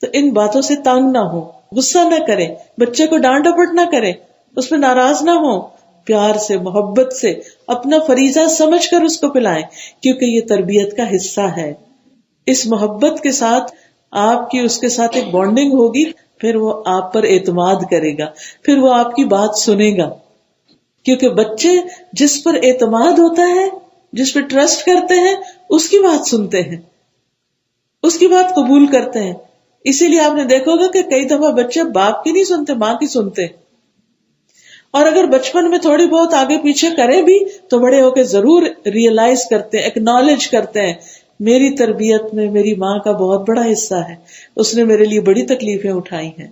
تو ان باتوں سے تنگ نہ ہو, غصہ نہ کریں, بچے کو ڈانٹ ڈپٹ نہ کریں, اس پہ ناراض نہ ہو, پیار سے محبت سے اپنا فریضہ سمجھ کر اس کو پلائیں کیونکہ یہ تربیت کا حصہ ہے. اس محبت کے ساتھ آپ کی اس کے ساتھ ایک بانڈنگ ہوگی, پھر وہ آپ پر اعتماد کرے گا, پھر وہ آپ کی بات سنے گا. کیونکہ بچے جس پر اعتماد ہوتا ہے, جس پہ ٹرسٹ کرتے ہیں, اس کی بات سنتے ہیں, اس کی بات قبول کرتے ہیں. اسی لیے آپ نے دیکھا ہوگا کہ کئی دفعہ بچے باپ کی نہیں سنتے, ماں کی سنتے. اور اگر بچپن میں تھوڑی بہت آگے پیچھے کریں بھی تو بڑے ہو کے ضرور ریئلائز کرتے ہیں, ایکنالج کرتے ہیں, میری تربیت میں میری ماں کا بہت بڑا حصہ ہے, اس نے میرے لیے بڑی تکلیفیں اٹھائی ہیں,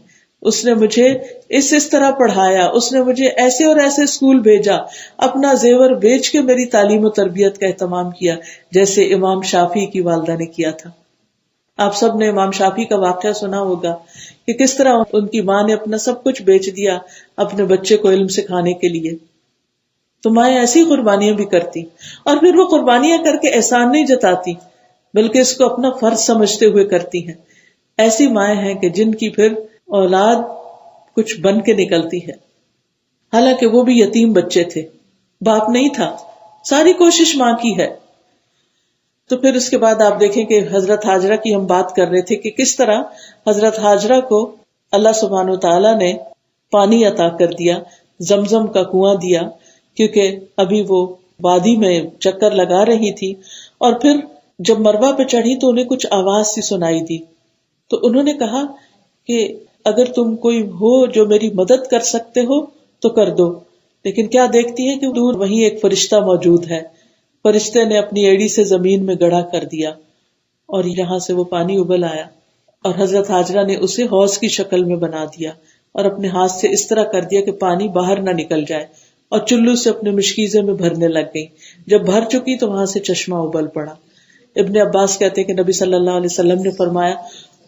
اس نے مجھے اس طرح پڑھایا، اس نے مجھے ایسے اور ایسے اسکول بھیجا، اپنا زیور بیچ کے میری تعلیم و تربیت کا اہتمام کیا، جیسے امام شافعی کی والدہ نے کیا تھا۔ آپ سب نے امام شافعی کا واقعہ سنا ہوگا کہ کس طرح ان کی ماں نے اپنا سب کچھ بیچ دیا اپنے بچے کو علم سکھانے کے لیے۔ تو مائیں ایسی قربانیاں بھی کرتی، اور پھر وہ قربانیاں کر کے احسان نہیں جتاتی بلکہ اس کو اپنا فرض سمجھتے ہوئے کرتی ہیں۔ ایسی مائیں ہیں کہ جن کی پھر اولاد کچھ بن کے نکلتی ہے، حالانکہ وہ بھی یتیم بچے تھے، باپ نہیں تھا، ساری کوشش ماں کی ہے۔ تو پھر اس کے بعد آپ دیکھیں کہ حضرت ہاجرہ کی ہم بات کر رہے تھے کہ کس طرح حضرت ہاجرہ کو اللہ سبحانہ وتعالیٰ نے پانی عطا کر دیا، زمزم کا کنواں دیا، کیونکہ ابھی وہ وادی میں چکر لگا رہی تھی، اور پھر جب مروہ پہ چڑھی تو انہیں کچھ آواز سی سنائی دی، تو انہوں نے کہا کہ اگر تم کوئی ہو جو میری مدد کر سکتے ہو تو کر دو، لیکن کیا دیکھتی ہے کہ دور وہیں ایک فرشتہ موجود ہے۔ فرشتے نے اپنی ایڑی سے زمین میں گڑھا کر دیا اور یہاں سے وہ پانی ابل آیا، اور حضرت ہاجرہ نے اسے حوض کی شکل میں بنا دیا اور اپنے ہاتھ سے اس طرح کر دیا کہ پانی باہر نہ نکل جائے، اور چلو سے اپنے مشکیزے میں بھرنے لگ گئی۔ جب بھر چکی تو وہاں سے چشمہ ابل پڑا۔ ابن عباس کہتے ہیں کہ نبی صلی اللہ علیہ وسلم نے فرمایا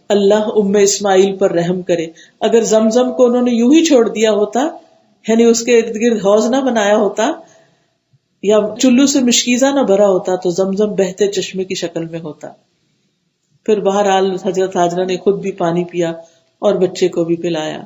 اللہ اسماعیل پر رحم کرے، اگر زمزم کو انہوں نے یوں ہی چھوڑ دیا ہوتا، یعنی اس کے ارد گرد حوض نہ بنایا ہوتا یا چلو سے مشکیزہ نہ بھرا ہوتا تو زمزم بہتے چشمے کی شکل میں ہوتا۔ پھر بہرحال حضرت ہاجرہ نے خود بھی پانی پیا اور بچے کو بھی پلایا۔